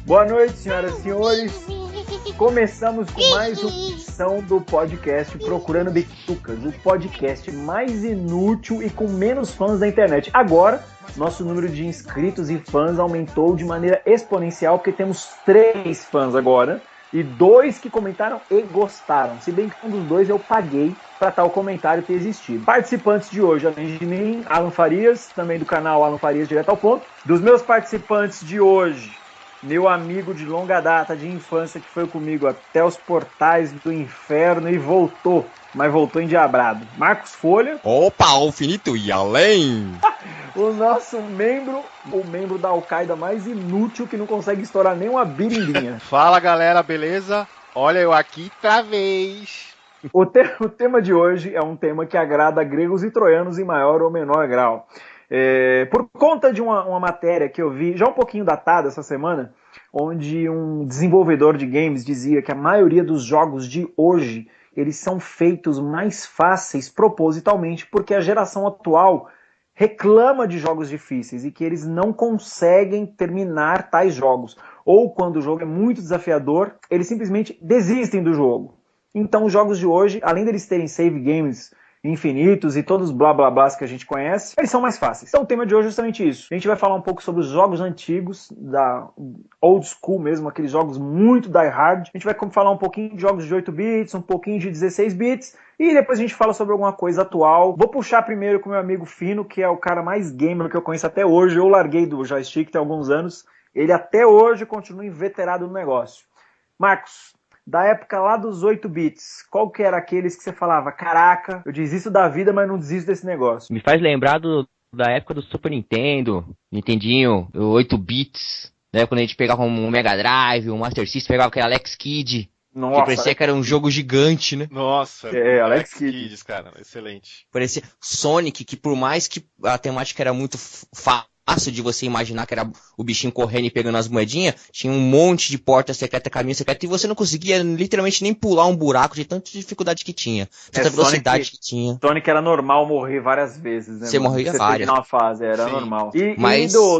Boa noite, senhoras e senhores. Começamos com mais uma edição do podcast Procurando Bitucas, o podcast mais inútil e com menos fãs da internet. Agora, nosso número de inscritos e fãs aumentou de maneira exponencial, porque temos 3 fãs agora e 2 que comentaram e gostaram. Se bem que um dos 2 eu paguei para tal comentário ter existido. Participantes de hoje, além de mim, Alan Farias, também do canal Alan Farias Direto ao Ponto. Dos meus participantes de hoje, meu amigo de longa data, de infância, que foi comigo até os portais do inferno e voltou, mas voltou endiabrado. Marcos Folha. Opa, ao infinito e além! O nosso membro, o membro da Al-Qaeda mais inútil que não consegue estourar nem uma biringuinha. Fala galera, beleza? Olha eu aqui outra vez. O tema de hoje é um tema que agrada gregos e troianos em maior ou menor grau. Por conta de uma matéria que eu vi, já um pouquinho datada essa semana, onde um desenvolvedor de games dizia que a maioria dos jogos de hoje, eles são feitos mais fáceis propositalmente, porque a geração atual reclama de jogos difíceis e que eles não conseguem terminar tais jogos. Ou quando o jogo é muito desafiador, eles simplesmente desistem do jogo. Então os jogos de hoje, além deles terem save games infinitos e todos os blá blá blás que a gente conhece, eles são mais fáceis. Então o tema de hoje é justamente isso. A gente vai falar um pouco sobre os jogos antigos, da old school mesmo, aqueles jogos muito die hard. A gente vai falar um pouquinho de jogos de 8 bits, um pouquinho de 16 bits, e depois a gente fala sobre alguma coisa atual. Vou puxar primeiro com o meu amigo Fino, que é o cara mais gamer que eu conheço até hoje. Eu larguei do joystick tem alguns anos. Ele até hoje continua inveterado no negócio. Marcos, da época lá dos 8 bits, qual que era aqueles que você falava, caraca, eu desisto da vida, mas não desisto desse negócio? Me faz lembrar da época do Super Nintendo, Nintendinho, 8 bits, né? Quando a gente pegava um Mega Drive, um Master System, pegava aquele Alex Kidd, que parecia que era um jogo gigante, né? Nossa, Alex Kidd, cara, excelente. Parecia Sonic, que por mais que a temática era muito fácil de você imaginar que era o bichinho correndo e pegando as moedinhas, tinha um monte de porta secreta, caminho secreto, e você não conseguia literalmente nem pular um buraco de tanta dificuldade que tinha, tanta velocidade que tinha. Sonic era normal morrer várias vezes, né? Você morria várias. Uma fase, era normal. E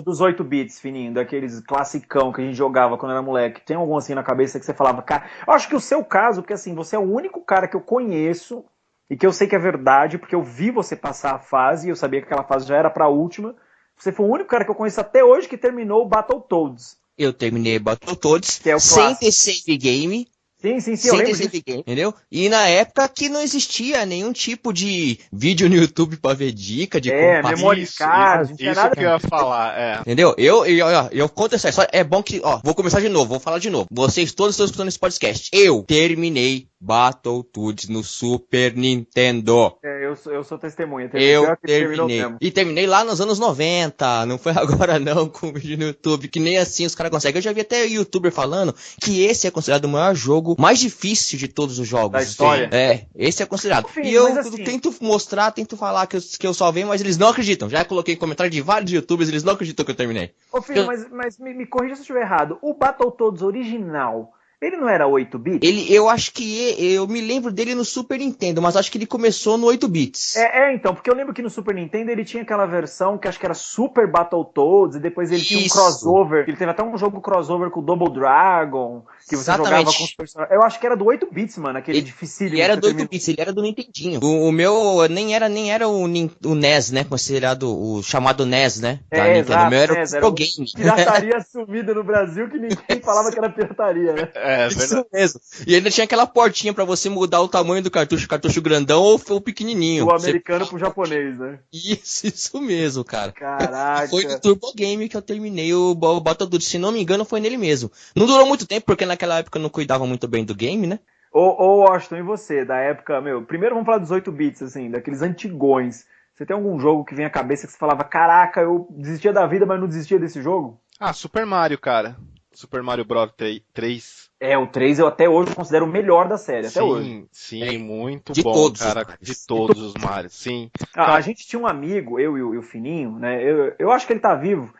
dos 8 bits, Fininho, daqueles classicão que a gente jogava quando era moleque, tem algum assim na cabeça que você falava, cara, eu acho que o seu caso, porque assim, você é o único cara que eu conheço e que eu sei que é verdade, porque eu vi você passar a fase e eu sabia que aquela fase já era pra última. Você foi o único cara que eu conheço até hoje que terminou o Battletoads. Eu terminei Battletoads que é o sem ter save game. Sim, sem ter save game, entendeu? E na época que não existia nenhum tipo de vídeo no YouTube pra ver dica de como passar. Memory card, isso que eu ia falar, Entendeu? Eu conto essa história, é bom que, vou começar de novo, vou falar de novo. Vocês todos estão escutando esse podcast. Eu terminei Battletoads no Super Nintendo. Eu sou testemunha. Eu terminei. E terminei lá nos anos 90. Não foi agora não com o vídeo no YouTube, que nem assim os caras conseguem. Eu já vi até youtuber falando que esse é considerado o maior jogo mais difícil de todos os jogos. Da história? Esse é considerado. E eu tento mostrar, tento falar que eu salvei, mas eles não acreditam. Já coloquei comentário de vários youtubers, eles não acreditam que eu terminei. Ô filho, mas me corrija se eu estiver errado. O Battletoads original, ele não era 8 bits? Eu acho que eu me lembro dele no Super Nintendo, mas acho que ele começou no 8 bits. Então, porque eu lembro que no Super Nintendo ele tinha aquela versão que acho que era Super Battletoads, e depois ele tinha um crossover. Ele teve até um jogo crossover com o Double Dragon, que você jogava com os personagens. Eu acho que era do 8 bits, mano, aquele dificílimo. Ele era do 8 bits, ele era do Nintendinho. O meu nem era o NES, né? Considerado o chamado NES, né? Da Nintendo. Exato, o meu era o videogame. Pirataria sumida no Brasil que ninguém falava que era pirataria, né? Isso mesmo. E ainda tinha aquela portinha pra você mudar o tamanho do cartucho grandão ou o pequenininho. Do americano pro japonês, né? Isso mesmo, cara. Caraca. Foi no Turbo Game que eu terminei o Battletoads. Se não me engano, foi nele mesmo. Não durou muito tempo, porque naquela época eu não cuidava muito bem do game, né? Ô Washington, e você? Da época, primeiro vamos falar dos 8 bits, assim, daqueles antigões. Você tem algum jogo que vem à cabeça que você falava, caraca, eu desistia da vida, mas não desistia desse jogo? Super Mario, cara. Super Mario Bros. 3. O 3 eu até hoje considero o melhor da série, até hoje. Sim, muito de bom, todos cara. De todos os Marios, sim. A gente tinha um amigo, eu e o Fininho, né? Eu acho que ele tá vivo,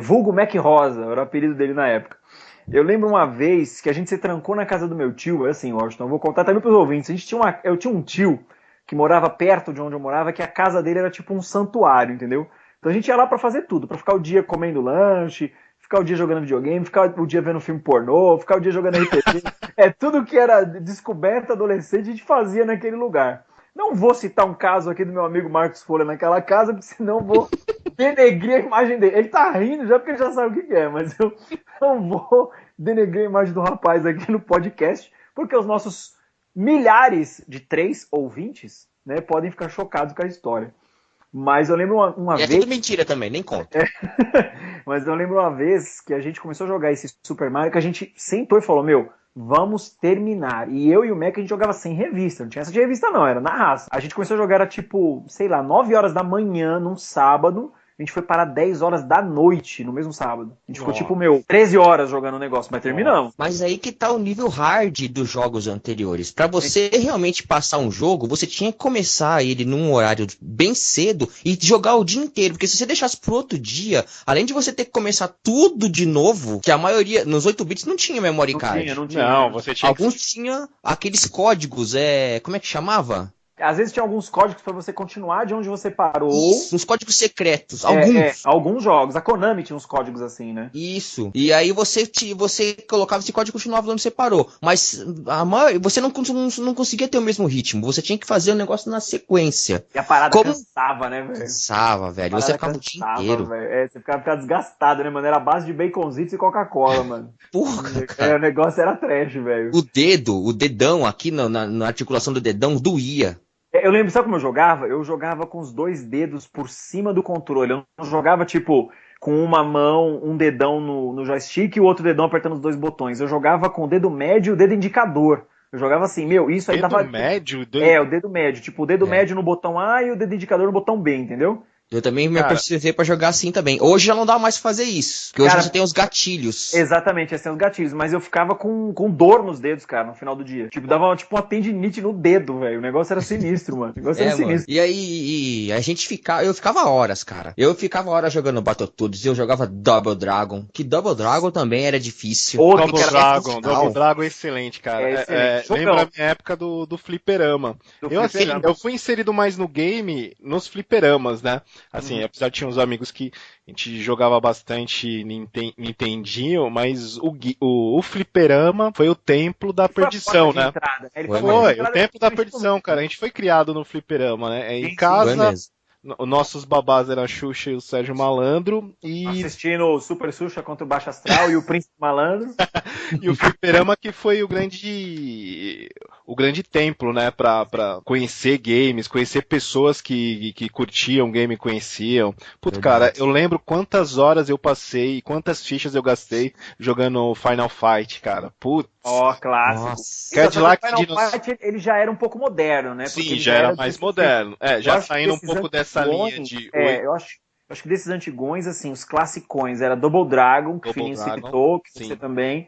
vulgo Mac Rosa, era o apelido dele na época. Eu lembro uma vez que a gente se trancou na casa do meu tio, assim, Washington, eu vou contar também pros ouvintes. Eu tinha um tio que morava perto de onde eu morava, que a casa dele era tipo um santuário, entendeu? Então a gente ia lá pra fazer tudo, pra ficar o dia comendo lanche, ficar o dia jogando videogame, ficar o dia vendo filme pornô, ficar o dia jogando RPG. É tudo que era descoberta adolescente a gente fazia naquele lugar. Não vou citar um caso aqui do meu amigo Marcos Folha naquela casa, porque senão vou denegrir a imagem dele. Ele tá rindo já porque ele já sabe o que é, mas eu não vou denegrir a imagem do rapaz aqui no podcast, porque os nossos milhares de 3 ouvintes, né, podem ficar chocados com a história. Mas eu lembro uma vez... É tudo mentira também, nem conta. Mas eu lembro uma vez que a gente começou a jogar esse Super Mario, que a gente sentou e falou, vamos terminar. E eu e o Mac, a gente jogava sem revista. Não tinha essa de revista não, era na raça. A gente começou a jogar, era tipo, 9 horas da manhã, num sábado. A gente foi parar 10 horas da noite no mesmo sábado. A gente ficou tipo, 13 horas jogando o negócio, mas terminamos. Mas aí que tá o nível hard dos jogos anteriores. Pra você realmente passar um jogo, você tinha que começar ele num horário bem cedo e jogar o dia inteiro. Porque se você deixasse pro outro dia, além de você ter que começar tudo de novo, que a maioria, nos 8 bits não tinha memory card. Não tinha. Você tinha Alguns tinham aqueles códigos, como é que chamava? Às vezes tinha alguns códigos pra você continuar de onde você parou. Isso, uns códigos secretos. Alguns jogos. A Konami tinha uns códigos assim, né? Isso. E aí você colocava esse código e continuava onde você parou. Mas você não conseguia ter o mesmo ritmo. Você tinha que fazer o negócio na sequência. E a parada cansava, né, velho? Cansava, velho. Você ficava o dia inteiro. Você ficava desgastado, né, mano? Era a base de baconzitos e Coca-Cola, mano. Porra, cara. O negócio era trash, velho. O dedão aqui na articulação do dedão doía. Eu lembro, sabe como eu jogava? Eu jogava com os 2 dedos por cima do controle. Eu não jogava, tipo, com uma mão, um dedão no joystick e o outro dedão apertando os 2 botões. Eu jogava com o dedo médio e o dedo indicador. Eu jogava assim, isso aí dava... Dedo médio? O dedo médio. Tipo, o dedo médio no botão A e o dedo indicador no botão B, entendeu? Eu também me apercebei pra jogar assim também. Hoje já não dá mais pra fazer isso. Porque hoje você tem os gatilhos. Exatamente, assim, os gatilhos. Mas eu ficava com dor nos dedos, cara, no final do dia. Tipo, dava uma tendinite no dedo, velho. O negócio era sinistro, mano. O negócio era sinistro. E aí, eu ficava horas, cara. Eu ficava horas jogando Battletoads. Eu jogava Double Dragon. Que Double Dragon também era difícil. Double Dragon é excelente, cara. Excelente. Lembra a minha época do fliperama. Eu fui inserido mais no game, nos fliperamas, né? Assim, apesar de tinha uns amigos que a gente jogava bastante Nintendinho, mas o fliperama foi o templo da perdição, né? Foi o templo da perdição, cara. A gente foi criado no fliperama, né? Em casa, nossos babás eram a Xuxa e o Sérgio Malandro. Assistindo o Super Xuxa contra o Baixo Astral e o Príncipe Malandro. E o fliperama que foi o grande templo, né, pra conhecer games, conhecer pessoas que curtiam game e conheciam. Putz, cara, eu lembro quantas horas eu passei e quantas fichas eu gastei jogando Final Fight, cara. Putz. Clássico. Cadillac Final Fight, ele já era um pouco moderno, né? Sim, já era mais moderno. Já saindo um pouco dessa linha de... Eu acho que desses antigões, assim, os classicões, era Double Dragon, que o Fininho citou, que você também...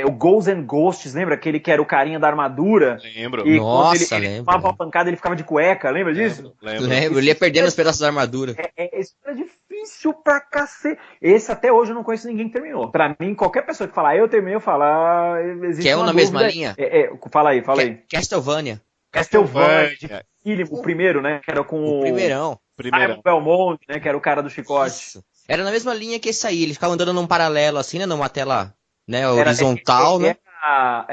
o Ghosts and Ghosts, lembra? Aquele que era o carinha da armadura. Lembro. E quando ele tomava uma pancada, ele ficava de cueca, lembra disso? Lembro, ele ia perdendo os pedaços da armadura. Isso era difícil pra cacete. Esse até hoje eu não conheço ninguém que terminou. Pra mim, qualquer pessoa que falar eu terminei, eu falar... Que é na mesma linha? Fala aí. Castlevania. O primeiro, né? Que era com o primeirão. Simon Belmont, né? Que era o cara do chicote. Isso. Era na mesma linha que esse aí. Ele ficava andando num paralelo, assim, né? Numa tela... né, horizontal, né?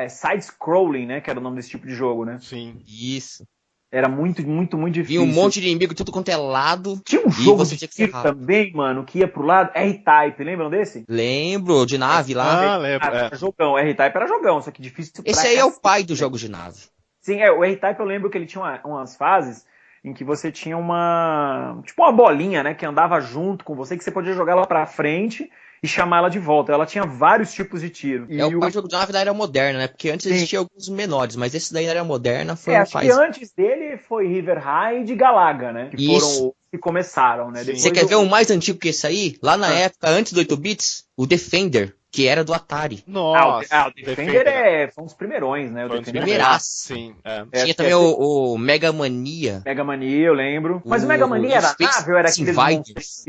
Side-scrolling, né? Que era o nome desse tipo de jogo, né? Sim. Isso. Era muito, muito, muito difícil. E um monte de inimigo, tudo quanto é lado. Tinha um jogo de tiro também, mano, que ia pro lado. R-Type, lembram desse? Lembro, de nave lá. Lembro. Jogão, R-Type era jogão, só que difícil pra esse aí é o pai dos jogos de nave. Sim, o R-Type eu lembro que ele tinha umas fases em que você tinha uma bolinha, né, que andava junto com você, que você podia jogar ela pra frente e chamar ela de volta. Ela tinha vários tipos de tiro. O jogo de nave da era moderna, né? Porque antes existia alguns menores, mas esse daí da era moderna foi acho que antes dele foi River High e Galaga, né? Que foram os que começaram, né? Você quer ver um mais antigo que esse aí? Lá na época, antes do 8 bits, o Defender, que era do Atari. Nossa! O Defender foi um dos primeirões, né? O Defender sim. Tinha também o Mega Mania. Mega Mania, eu lembro. Mas o Mega Mania era nave ou era aquele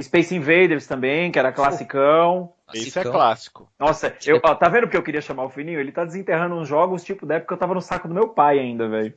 Space Invaders também, que era classicão. Isso é clássico. Nossa, tá vendo porque eu queria chamar o Fininho? Ele tá desenterrando uns jogos tipo da época que eu tava no saco do meu pai ainda, velho.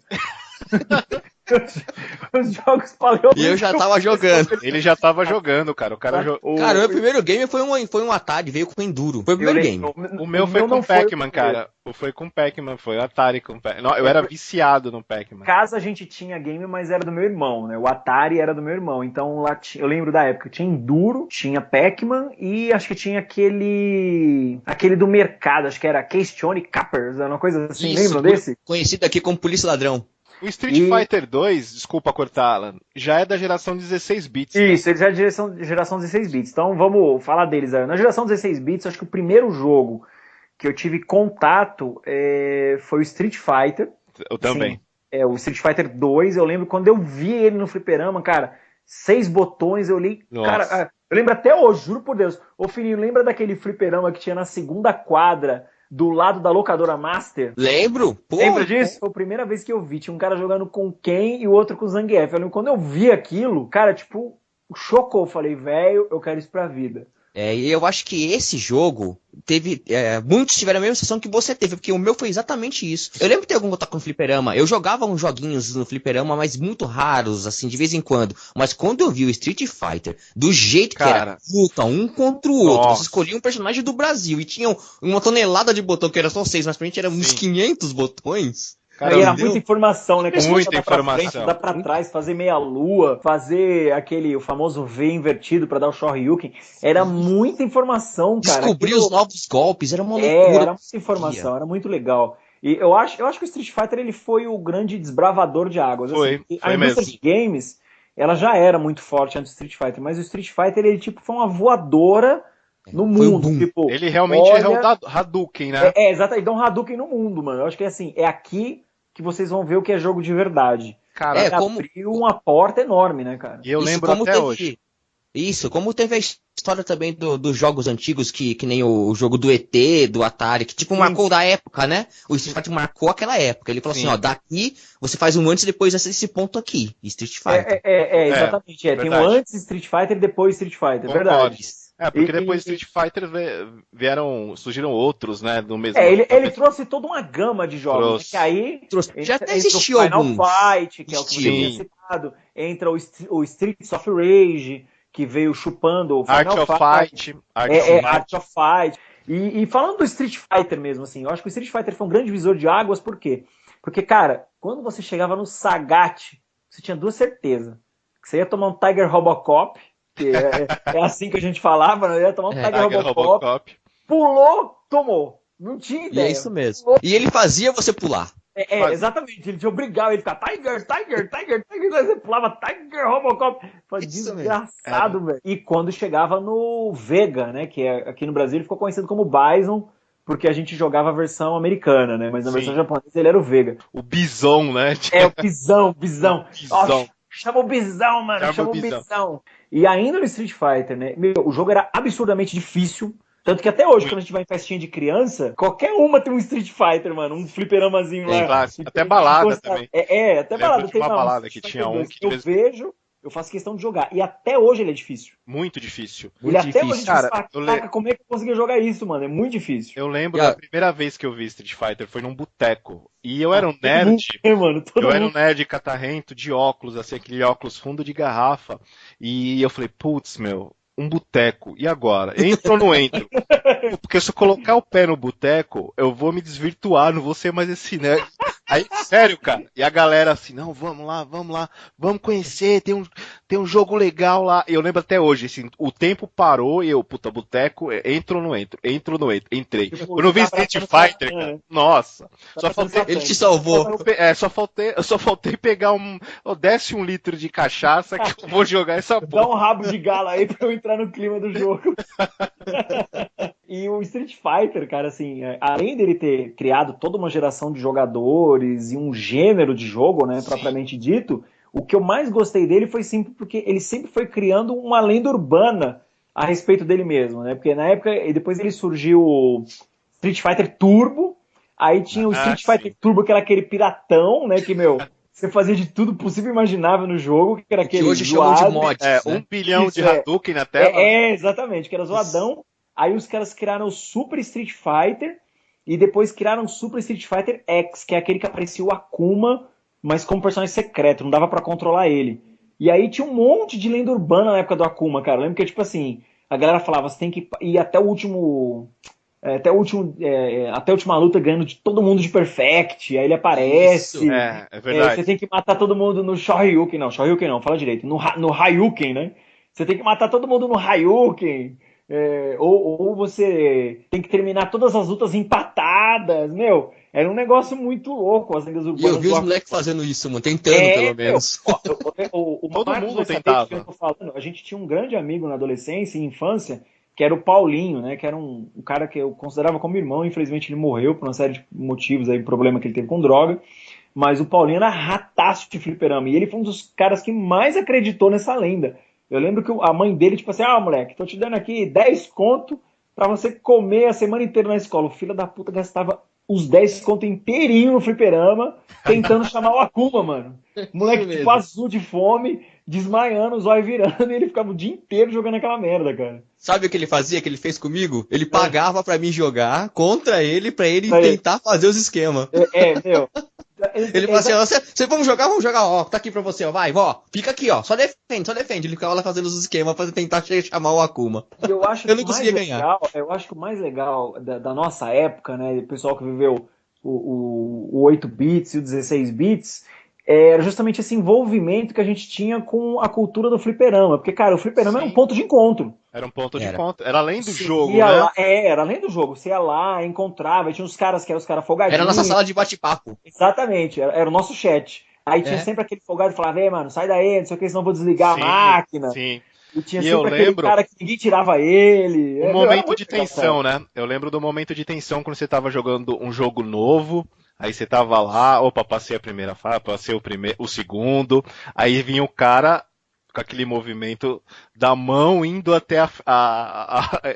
Os jogos paleolíticos. E eu já tava jogando. Ele já tava jogando, cara. Cara, o meu primeiro game foi um Atari, veio com Enduro. Foi o primeiro game. O meu foi com Pac-Man, cara. Foi com Pac-Man, foi o Atari com Pac-Man. Eu era viciado no Pac-Man. Casa a gente tinha game, mas era do meu irmão, né? O Atari era do meu irmão. Então lá eu lembro da época, tinha Enduro, tinha Pac-Man e acho que tinha aquele do mercado, acho que era Keystone Cappers, uma coisa assim, lembram desse? Conhecido aqui como Polícia Ladrão. O Street Fighter 2, desculpa cortar, Alan, já é da geração 16 bits. Isso, ele já é geração 16 bits. Então vamos falar deles aí. Na geração 16 bits, acho que o primeiro jogo que eu tive contato foi o Street Fighter. Eu também. Sim, o Street Fighter 2, eu lembro quando eu vi ele no fliperama, cara, 6 botões, eu li. Cara, eu lembro até hoje, juro por Deus. Ô Fininho, lembra daquele fliperama que tinha na segunda quadra? Do lado da locadora Master. Lembro. Pô, lembra disso? Foi a primeira vez que eu vi. Tinha um cara jogando com Ken e o outro com o Zangief. Quando eu vi aquilo, cara, tipo, chocou. Eu falei, velho, eu quero isso pra vida. E eu acho que esse jogo teve. Muitos tiveram a mesma sensação que você teve, porque o meu foi exatamente isso. Eu lembro de ter algum contato com o fliperama. Eu jogava uns joguinhos no fliperama, mas muito raros, assim, de vez em quando. Mas quando eu vi o Street Fighter, do jeito que era luta, um contra o outro, você escolhia um personagem do Brasil e tinham uma tonelada de botão, que era só 6, mas pra gente eram uns 500 botões. Cara, era muita informação, né? Muita informação. Dar pra trás, fazer meia lua, fazer o famoso V invertido pra dar o Shoryuken. Era muita informação, cara. Descobrir os novos golpes, era uma loucura. Era muita informação, era muito legal. E eu acho que o Street Fighter ele foi o grande desbravador de águas. Foi a indústria de games, ela já era muito forte antes do Street Fighter, mas o Street Fighter ele tipo foi uma voadora no mundo. Tipo, ele realmente é o Hadouken, né? Exato, ele dá um Hadouken no mundo, mano. Eu acho que é aqui que vocês vão ver o que é jogo de verdade. Cara, abriu uma porta enorme, né, cara? E eu lembro até hoje. Isso, como teve a história também dos jogos antigos, que nem o jogo do ET, do Atari, que tipo marcou da época, né? O Street Fighter marcou aquela época. Ele falou assim, ó, daqui você faz um antes e depois desse ponto aqui, Street Fighter. Exatamente. Tem um antes Street Fighter e depois Street Fighter, verdade. Porque depois do Street Fighter surgiram outros, né? Do mesmo ele trouxe toda uma gama de jogos. Né, que aí já até existiu Final Fight, que é o que você tinha citado. Entra o Streets of Rage, que veio chupando o Final Fight. Art of Fight. E falando do Street Fighter mesmo, assim, eu acho que o Street Fighter foi um grande divisor de águas, por quê? Porque, cara, quando você chegava no Sagat, você tinha duas certezas. Que você ia tomar um Tiger Robocop, que é assim que a gente falava, né? Ia tomar um Tiger Robocop. Pulou, tomou. Não tinha ideia. E é isso mesmo. E ele fazia você pular. Exatamente. Ele te obrigava, ele ficava Tiger, você pulava Tiger Robocop. Foi desgraçado, velho. E quando chegava no Vega, né? Que aqui no Brasil ele ficou conhecido como Bison, porque a gente jogava a versão americana, né? Mas na versão japonesa ele era o Vega. O Bison, né? O Bison. Chama o Bisão, mano. Chama o Bisão. E ainda no Street Fighter, né? O jogo era absurdamente difícil. Tanto que até hoje, quando a gente vai em festinha de criança, qualquer uma tem um Street Fighter, mano. Um fliperamazinho lá. Clássico. Até balada também. Até balada. Tem uma balada que tinha um que vejo, eu faço questão de jogar. E até hoje ele é difícil. Muito difícil. Até hoje, cara, como é que eu consegui jogar isso, mano? É muito difícil. Eu lembro da primeira vez que eu vi Street Fighter foi num boteco. E eu era um nerd. Era um nerd catarrento de óculos, assim, aquele óculos fundo de garrafa. E eu falei, putz, um boteco. E agora? Entro ou não entro? Porque se eu colocar o pé no boteco, eu vou me desvirtuar, não vou ser mais esse nerd. Aí, sério, cara. E a galera assim, não, vamos lá, vamos conhecer, tem um jogo legal lá. E eu lembro até hoje, assim, o tempo parou e eu, boteco, entro ou não entro? Entro ou não entro? Entrei. Eu não vi Street Fighter, cara. Nossa. Ele te salvou. Só faltei pegar desce 1 litro de cachaça que eu vou jogar essa porra. Dá um rabo de gala aí pra eu entrar no clima do jogo. E o Street Fighter, cara, assim, além dele ter criado toda uma geração de jogadores e um gênero de jogo, né, propriamente dito, o que eu mais gostei dele foi sempre porque ele sempre foi criando uma lenda urbana a respeito dele mesmo, né, porque na época, depois ele surgiu o Street Fighter Turbo, aí tinha o Street Fighter Turbo, que era aquele piratão, né, que, você fazia de tudo possível e imaginável no jogo, que era aquele hoje chamam de mods, né? 1 bilhão de Hadouken na tela. Exatamente, que era zoadão. Aí os caras criaram o Super Street Fighter e depois criaram o Super Street Fighter X, que é aquele que aparecia o Akuma mas como personagem secreto, não dava pra controlar ele. E aí tinha um monte de lenda urbana na época do Akuma, cara. Eu lembro que, tipo assim, a galera falava, você tem que ir até o último. Até a última luta ganhando de todo mundo de Perfect, aí ele aparece. Isso, é verdade. Você tem que matar todo mundo no Shoryuken não, fala direito, no Hayuken, né? Você tem que matar todo mundo no Hayuken. Ou você tem que terminar todas as lutas empatadas, meu. Era um negócio muito louco, as lendas urbanas. E eu vi os moleques fazendo isso, mano, tentando pelo menos. Todo mundo tentava. Que eu tô falando, a gente tinha um grande amigo na adolescência e infância, que era o Paulinho, né? Que era um cara que eu considerava como irmão, infelizmente ele morreu por uma série de motivos aí, problema que ele teve com droga. Mas o Paulinho era rataço de fliperama, e ele foi um dos caras que mais acreditou nessa lenda. Eu lembro que a mãe dele, tipo assim, moleque, tô te dando aqui 10 conto pra você comer a semana inteira na escola. O filho da puta gastava os 10 conto inteirinho no fliperama, tentando chamar o Akuma, mano. O moleque, tipo, azul de fome, desmaiando, os olhos virando, e ele ficava o dia inteiro jogando aquela merda, cara. Sabe o que ele fazia, que ele fez comigo? Ele pagava pra mim jogar contra ele, pra ele tentar fazer os esquemas. Meu... Ele falou assim, você vamos jogar, ó, tá aqui pra você, ó, vai, ó, fica aqui, ó, só defende. Ele ficava lá fazendo os esquemas pra tentar chamar o Akuma. Eu não conseguia ganhar. Eu acho que o mais legal da nossa época, né, o pessoal que viveu o 8 bits e o 16 bits, era justamente esse envolvimento que a gente tinha com a cultura do fliperama, porque, cara, o fliperama era um ponto de encontro. Era um ponto de encontro, era além do Você jogo, ia né? Lá, era além do jogo, você ia lá, encontrava, e tinha uns caras que eram os caras folgadinhos. Era a nossa sala de bate-papo. Exatamente, era o nosso chat. Aí tinha sempre aquele folgado que falava, mano, sai daí, não sei o que, senão eu vou desligar a máquina. Sim. E tinha sempre aquele cara que ninguém tirava ele. Um momento de tensão, né? Eu lembro do momento de tensão quando você tava jogando um jogo novo, aí você tava lá, opa, passei a primeira fase, passei o segundo, aí vinha o cara com aquele movimento da mão indo até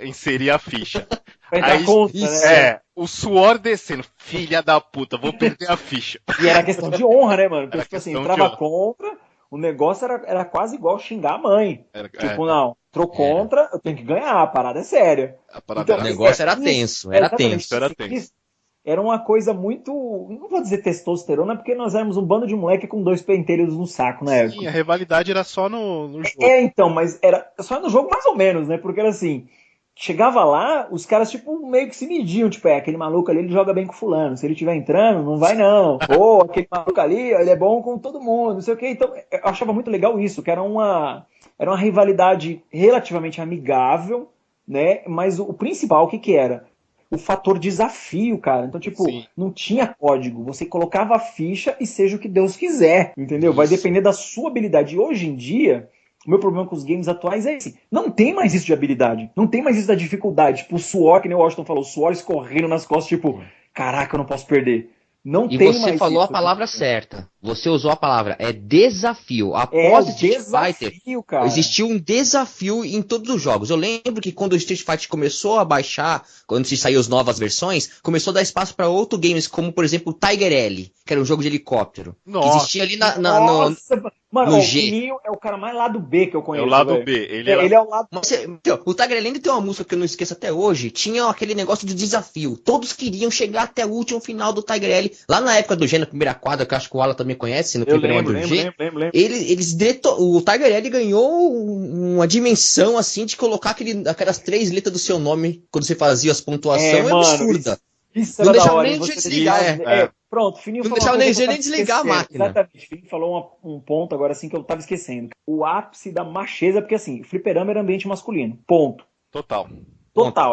inserir a ficha. Aí, conta, né? O suor descendo, filha da puta, vou perder a ficha. E era questão de honra, né, mano? Porque, tipo assim, entrava contra, o negócio era quase igual xingar a mãe. Não, entrou contra, eu tenho que ganhar, a parada é séria. O negócio era tenso, era tenso. Era uma coisa muito, não vou dizer testosterona, porque nós éramos um bando de moleque com 2 penteiros no saco na época. Sim, a rivalidade era só no jogo. Então, mas era só no jogo mais ou menos, né? Porque era assim, chegava lá, os caras, tipo, meio que se mediam, tipo, aquele maluco ali, ele joga bem com fulano, se ele estiver entrando, não vai não. Pô, aquele maluco ali, ele é bom com todo mundo, não sei o quê. Então, eu achava muito legal isso, que era uma rivalidade relativamente amigável, né? Mas o principal, o que era? O fator desafio, cara. Então, tipo, não tinha código. Você colocava a ficha e seja o que Deus quiser, entendeu? Vai depender da sua habilidade. E hoje em dia, o meu problema com os games atuais é esse. Não tem mais isso de habilidade. Não tem mais isso da dificuldade. Tipo, o suor, que nem o Washington falou, o suor escorrendo nas costas, tipo, caraca, eu não posso perder. Não tem mais isso. E você falou a palavra certa. Você usou a palavra. É desafio. Após Street Fighter, cara, existiu um desafio em todos os jogos. Eu lembro que quando o Street Fighter começou a baixar, quando se saiu as novas versões, começou a dar espaço para outros games, como por exemplo o Tiger L, que era um jogo de helicóptero. Nossa. Que existia ali Mano, no o G. Ninho é o cara mais lado B que eu conheço. É o lado véio. B. Ele é o lado Mas, o Tiger L ainda tem uma música que eu não esqueço até hoje. Tinha aquele negócio de desafio. Todos queriam chegar até o último final do Tiger L. Lá na época do G, na primeira quadra, que eu acho que o Alan também conhece, no Fliperama do G. Lembro. O Tiger L ganhou uma dimensão assim de colocar aquelas 3 letras do seu nome quando você fazia as pontuações. Absurda. Isso não deixava nem de desligar. Pronto, Fininho não falou. Não deixava nem desligar a máquina. Exatamente, Fininho falou um ponto agora assim que eu tava esquecendo. O ápice da macheza, porque assim, fliperama era ambiente masculino. Ponto. Total.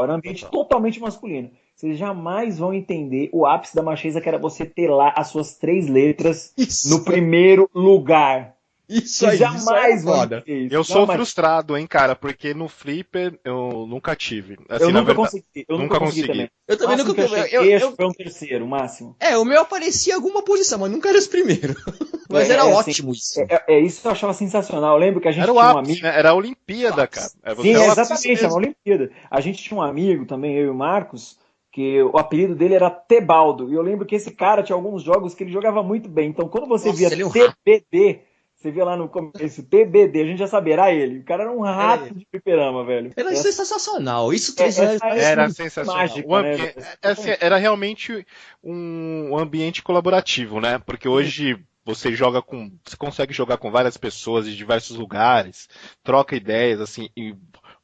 Era um ambiente totalmente masculino. Vocês jamais vão entender o ápice da macheza, que era você ter lá as suas 3 letras no primeiro lugar. Isso aí, jamais vão entender isso. Eu sou frustrado, hein, cara, porque no Flipper eu nunca tive. Assim, eu nunca consegui também. Eu também nunca consegui. Foi um terceiro, máximo. O meu aparecia em alguma posição, mas nunca era os primeiros. Mas era ótimo assim, isso. Isso eu achava sensacional. Eu lembro que a gente tinha um amigo. Né? Era a Olimpíada, cara. Sim, exatamente, era a Olimpíada. A gente tinha um amigo também, eu e o Marcos, que o apelido dele era Tebaldo. E eu lembro que esse cara tinha alguns jogos que ele jogava muito bem. Então, quando você via TBD, você via lá no começo, TBD, a gente já sabia, era ele. O cara era um rato de fliperama, velho. Era sensacional. Isso era sensacional. Mágica, era realmente um ambiente colaborativo, né? Porque hoje você consegue jogar com várias pessoas de diversos lugares, troca ideias, assim, e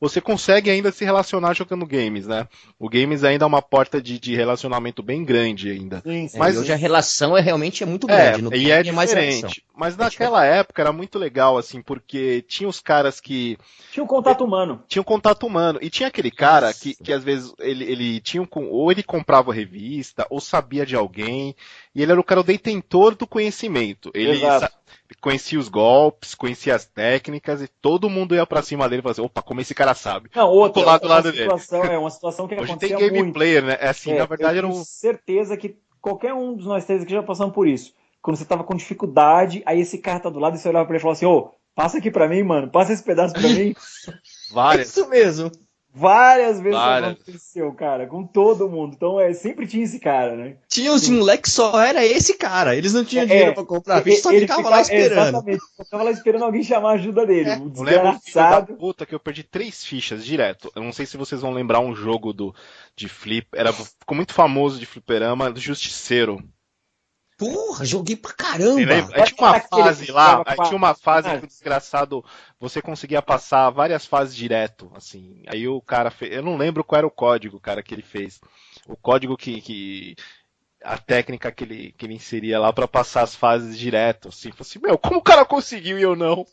você consegue ainda se relacionar jogando games, né? O games ainda é uma porta de relacionamento bem grande ainda. Sim. Mas hoje a relação realmente muito grande. No e é diferente. Mas naquela época era muito legal, assim, porque tinha os caras que... Tinha um contato humano. Tinha um contato humano. E tinha aquele cara que às vezes ele tinha ou ele comprava revista, ou sabia de alguém, e ele era o cara o detentor do conhecimento. Ele conhecia os golpes, conhecia as técnicas, e todo mundo ia pra cima dele e falava assim, opa, como esse cara sabe. Não, outra, do lado dele. É uma situação que hoje acontecia tem game muito. player, né? É assim, na verdade eu tenho certeza que qualquer um dos nós três aqui já passamos por isso. Quando você tava com dificuldade, aí esse cara tá do lado e você olhava pra ele e falava assim, ô, passa aqui pra mim, mano, passa esse pedaço pra mim. Várias. Isso mesmo. Várias vezes aconteceu, cara, com todo mundo. Então, sempre tinha esse cara, né? Tinha os moleques, só era esse cara. Eles não tinham dinheiro pra comprar a ficha, só ficava lá esperando. Exatamente, ficava lá esperando alguém chamar a ajuda dele. O desgraçado. Da puta que eu perdi 3 fichas direto. Eu não sei se vocês vão lembrar um jogo de flip. Ficou muito famoso de fliperama, do Justiceiro. Porra, joguei pra caramba. Aí tinha uma fase lá, que o desgraçado, você conseguia passar várias fases direto, assim. Aí o cara fez, eu não lembro qual era o código, cara, que ele fez. O código a técnica que ele inseria lá pra passar as fases direto, assim. Falei assim, meu, como o cara conseguiu e eu não?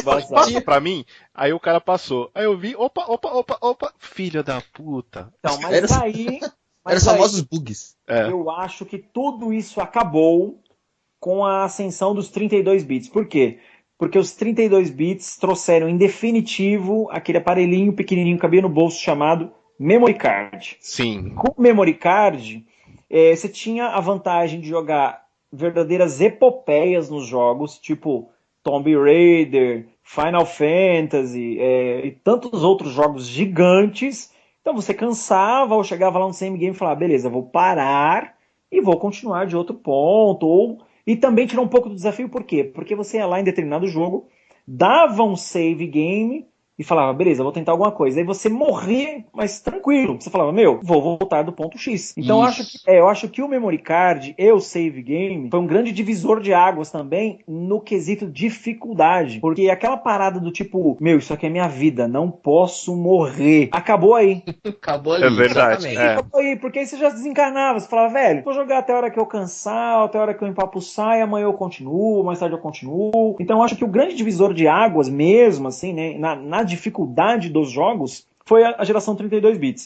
Passa pra mim, aí o cara passou. Aí eu vi, opa, filha da puta. Então, mas aí... Eram os famosos bugs. Eu acho que tudo isso acabou com a ascensão dos 32 bits. Por quê? Porque os 32 bits trouxeram em definitivo aquele aparelhinho pequenininho que cabia no bolso chamado Memory Card. Sim. Com o Memory Card, você tinha a vantagem de jogar verdadeiras epopeias nos jogos, tipo Tomb Raider, Final Fantasy e tantos outros jogos gigantes. Então você cansava ou chegava lá no same game e falava, beleza, vou parar e vou continuar de outro ponto. E também tirar um pouco do desafio, por quê? Porque você ia lá em determinado jogo, dava um save game e falava, beleza, vou tentar alguma coisa. Aí você morria, mas tranquilo. Você falava, vou voltar do ponto X. Então eu acho que o Memory Card e o save game foi um grande divisor de águas também no quesito dificuldade. Porque aquela parada do tipo, isso aqui é minha vida, não posso morrer. Acabou aí. Acabou ali. É verdade. Acabou aí, porque aí você já desencarnava. Você falava, velho, vou jogar até a hora que eu cansar, até a hora que eu empapuçar, e amanhã eu continuo, mais tarde eu continuo. Então eu acho que o grande divisor de águas mesmo, assim, né, na dificuldade dos jogos, foi a geração 32 bits.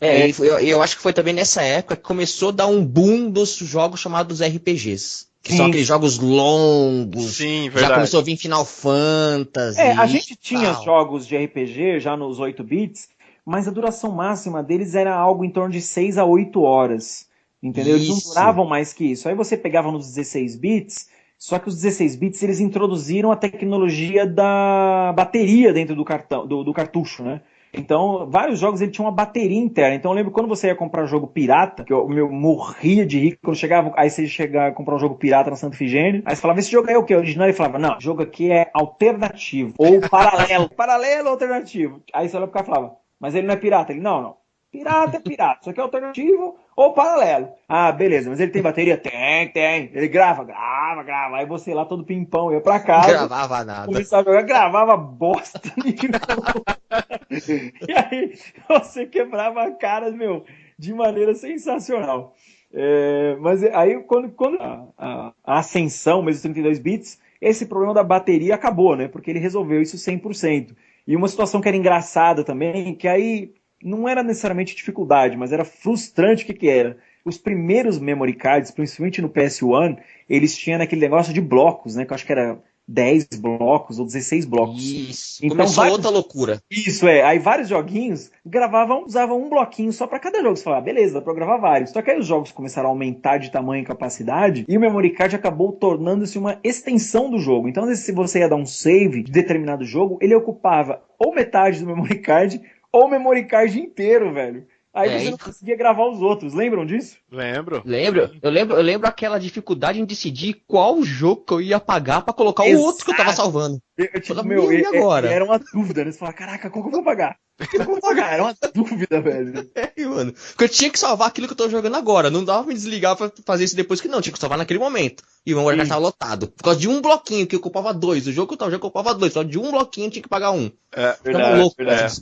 Eu acho que foi também nessa época que começou a dar um boom dos jogos chamados RPGs. Que são aqueles jogos longos. Sim, verdade. Já começou a vir Final Fantasy. A gente tinha jogos de RPG já nos 8 bits, mas a duração máxima deles era algo em torno de 6 a 8 horas. Entendeu? Eles não duravam mais que isso. Aí você pegava nos 16 bits, só que os 16 bits eles introduziram a tecnologia da bateria dentro do cartucho, né? Então, vários jogos ele tinha uma bateria interna. Então, eu lembro quando você ia comprar jogo pirata, que eu morria de rico quando chegava. Aí você chegava a comprar um jogo pirata na Santa Efigênia. Aí você falava, esse jogo aí é o quê? Original? Ele falava, não, o jogo aqui é alternativo. Ou paralelo. Paralelo alternativo. Aí você olhava pro cara e falava, mas ele não é pirata? Ele, não. Pirata é pirata. Isso aqui é alternativo ou paralelo. Ah, beleza. Mas ele tem bateria? Tem. Ele grava. Aí você lá todo pimpão ia pra casa. Não gravava nada. Começava a jogar, gravava bosta nenhuma. E aí você quebrava a cara, de maneira sensacional. Mas aí quando a ascensão, mesmo 32 bits, esse problema da bateria acabou, né? Porque ele resolveu isso 100%. E uma situação que era engraçada também, que aí não era necessariamente dificuldade, mas era frustrante. O que era? Os primeiros memory cards, principalmente no PS1, eles tinham aquele negócio de blocos, né? Que eu acho que era 10 blocos ou 16 blocos. Isso, então, começou outra loucura. Isso, aí vários joguinhos usavam um bloquinho só para cada jogo. Você fala, beleza, dá pra gravar vários. Só que aí os jogos começaram a aumentar de tamanho e capacidade, e o memory card acabou tornando-se uma extensão do jogo. Então, se você ia dar um save de determinado jogo, ele ocupava ou metade do memory card, ou o memory card inteiro, velho. Aí você não conseguia gravar os outros. Lembram disso? Lembro. Eu lembro aquela dificuldade em decidir qual jogo que eu ia pagar pra colocar o outro que eu tava salvando. E agora? Era uma dúvida, né? Você fala, caraca, qual que eu vou pagar? Era uma dúvida, velho. Mano. Porque eu tinha que salvar aquilo que eu tô jogando agora. Não dava pra me desligar pra fazer isso depois que não. Tinha que salvar naquele momento. e o memory card tava lotado. Por causa de um bloquinho que ocupava 2. O jogo já ocupava 2, só de um bloquinho tinha que pagar 1. Verdade, louco verdade.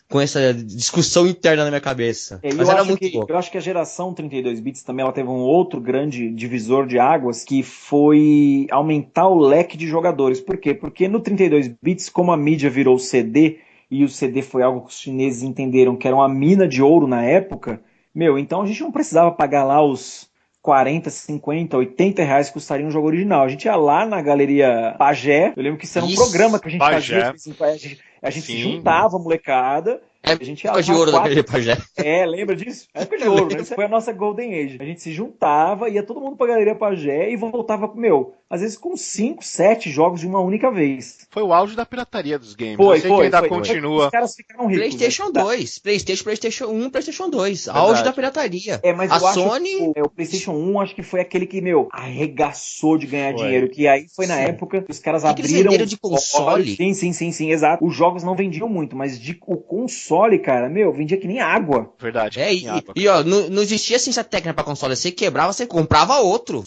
Com essa discussão interna na minha cabeça. Mas era muito bom. Eu acho que a geração 32 bits também ela teve um outro grande divisor de águas, que foi aumentar o leque de jogadores. Por quê? Porque no 32 bits, como a mídia virou CD, e o CD foi algo que os chineses entenderam que era uma mina de ouro na época, então a gente não precisava pagar lá os 40, 50, 80 reais que custaria um jogo original. A gente ia lá na Galeria Pagé, eu lembro que isso era um programa que a gente fazia, a gente se juntava, molecada, a gente ia época de ouro da Galeria Pagé. Lembra disso? Época de ouro, né? Isso foi a nossa Golden Age. A gente se juntava, ia todo mundo pra Galeria Pagé e voltava, às vezes com 5, 7 jogos de uma única vez. Foi o auge da pirataria dos games. Foi, ainda continua. Os caras ficaram ricos. PlayStation 2, PlayStation 1, PlayStation 2. Verdade. Auge da pirataria. Mas a Sony... o PlayStation 1 acho que foi aquele que, arregaçou de ganhar dinheiro. Que aí foi na época que os caras abriram... Eles de console. Sim, exato. Os jogos não vendiam muito, mas o console, cara, vendia que nem água. Verdade. Não existia ciência técnica pra console. Você quebrava, você comprava outro.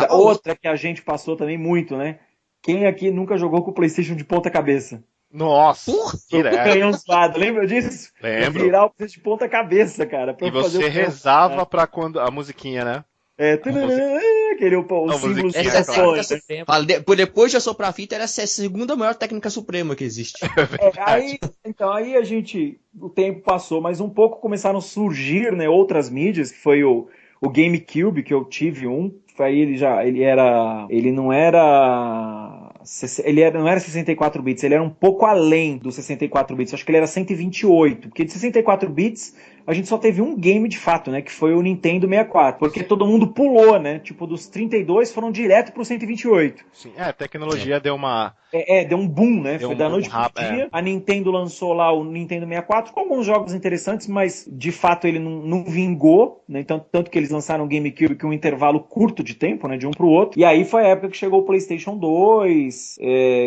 Outra que a gente passou também muito, né? Quem aqui nunca jogou com o PlayStation de ponta cabeça? Nossa, canhão zoado, lembra disso? Lembro. Virar o PlayStation de ponta cabeça, cara. E você rezava pra quando a musiquinha, né? Aquele o símbolo Depois de assoprar a fita, essa é a segunda maior técnica suprema que existe. Aí o tempo passou, mas um pouco começaram a surgir, né, outras mídias, que foi o GameCube, que eu tive aí ele não era 64 bits, ele era um pouco além dos 64 bits, acho que ele era 128, porque de 64 bits a gente só teve um game de fato, né, que foi o Nintendo 64, porque todo mundo pulou, né, dos 32 foram direto pro 128. Sim, a tecnologia deu uma... deu um boom, né, foi da noite pro dia, a Nintendo lançou lá o Nintendo 64 com alguns jogos interessantes, mas de fato ele não vingou, né, então, tanto que eles lançaram o GameCube com um intervalo curto de tempo, né, de um pro outro, e aí foi a época que chegou o PlayStation 2,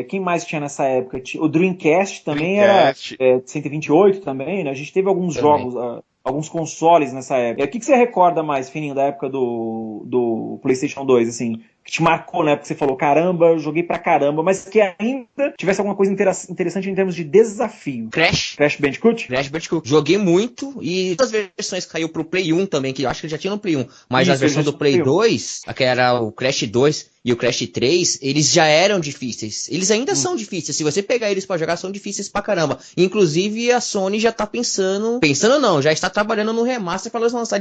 quem mais tinha nessa época? O Dreamcast também era 128 também, né, a gente teve alguns jogos... alguns consoles nessa época. O que você recorda mais, Fininho, da época do PlayStation 2, assim, que te marcou, né? Porque você falou, caramba, eu joguei pra caramba, mas que ainda tivesse alguma coisa interessante em termos de desafio. Crash Bandicoot? Crash Bandicoot. Joguei muito e as versões caiu pro Play 1 também, que eu acho que já tinha no Play 1, mas as versões do Play 2, que era o Crash 2 e o Crash 3, eles já eram difíceis. Eles ainda são difíceis. Se você pegar eles pra jogar, são difíceis pra caramba. Inclusive, a Sony já tá pensando não, já está trabalhando no remaster para lançar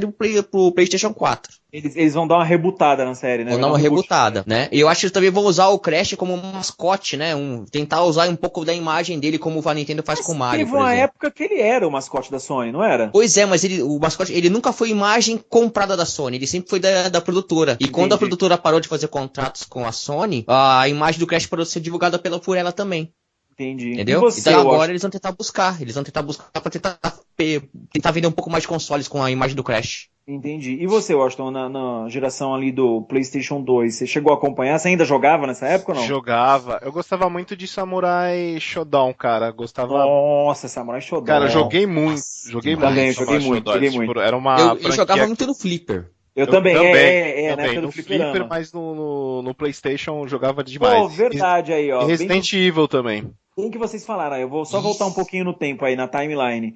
pro PlayStation 4. Eles vão dar uma rebutada na série, né? Vão dar uma rebutada, né? E eu acho que eles também vão usar o Crash como um mascote, né? Tentar usar um pouco da imagem dele como a Nintendo faz com o Mario, teve uma época que ele era o mascote da Sony, não era? Pois é, mas o mascote, ele nunca foi imagem comprada da Sony, ele sempre foi da produtora. E quando a produtora parou de fazer contratos com a Sony, a imagem do Crash parou de ser divulgada por ela também. Entendi. Entendeu? Então agora eles vão tentar buscar pra tentar vender um pouco mais de consoles com a imagem do Crash. Entendi. E você, Washington, na geração ali do PlayStation 2, você chegou a acompanhar? Você ainda jogava nessa época ou não? Jogava. Eu gostava muito de Samurai Shodown, cara. Nossa, Samurai Shodown. Cara, eu joguei muito. Joguei muito. Era uma eu jogava muito no Flipper. Eu também. Na época do Flipper, mas no PlayStation eu jogava demais. Verdade aí, ó. E Resident Evil também. Bem que vocês falaram, eu vou só voltar um pouquinho no tempo aí, na timeline.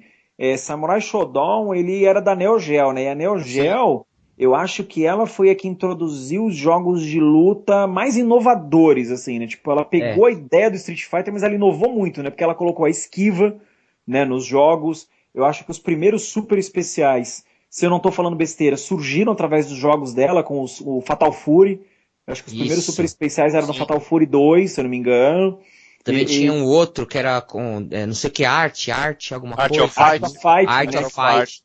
Samurai Shodown, ele era da Neo Geo, né? E a Neo Geo, eu acho que ela foi a que introduziu os jogos de luta mais inovadores, assim, né? Tipo, ela pegou a ideia do Street Fighter, mas ela inovou muito, né? Porque ela colocou a esquiva, né, nos jogos. Eu acho que os primeiros super especiais, se eu não tô falando besteira, surgiram através dos jogos dela, com o Fatal Fury. Eu acho que os primeiros super especiais eram no Fatal Fury 2, se eu não me engano. Também tinha um outro que era com, não sei o que, arte, alguma coisa. Art of Fight. Art of Fight.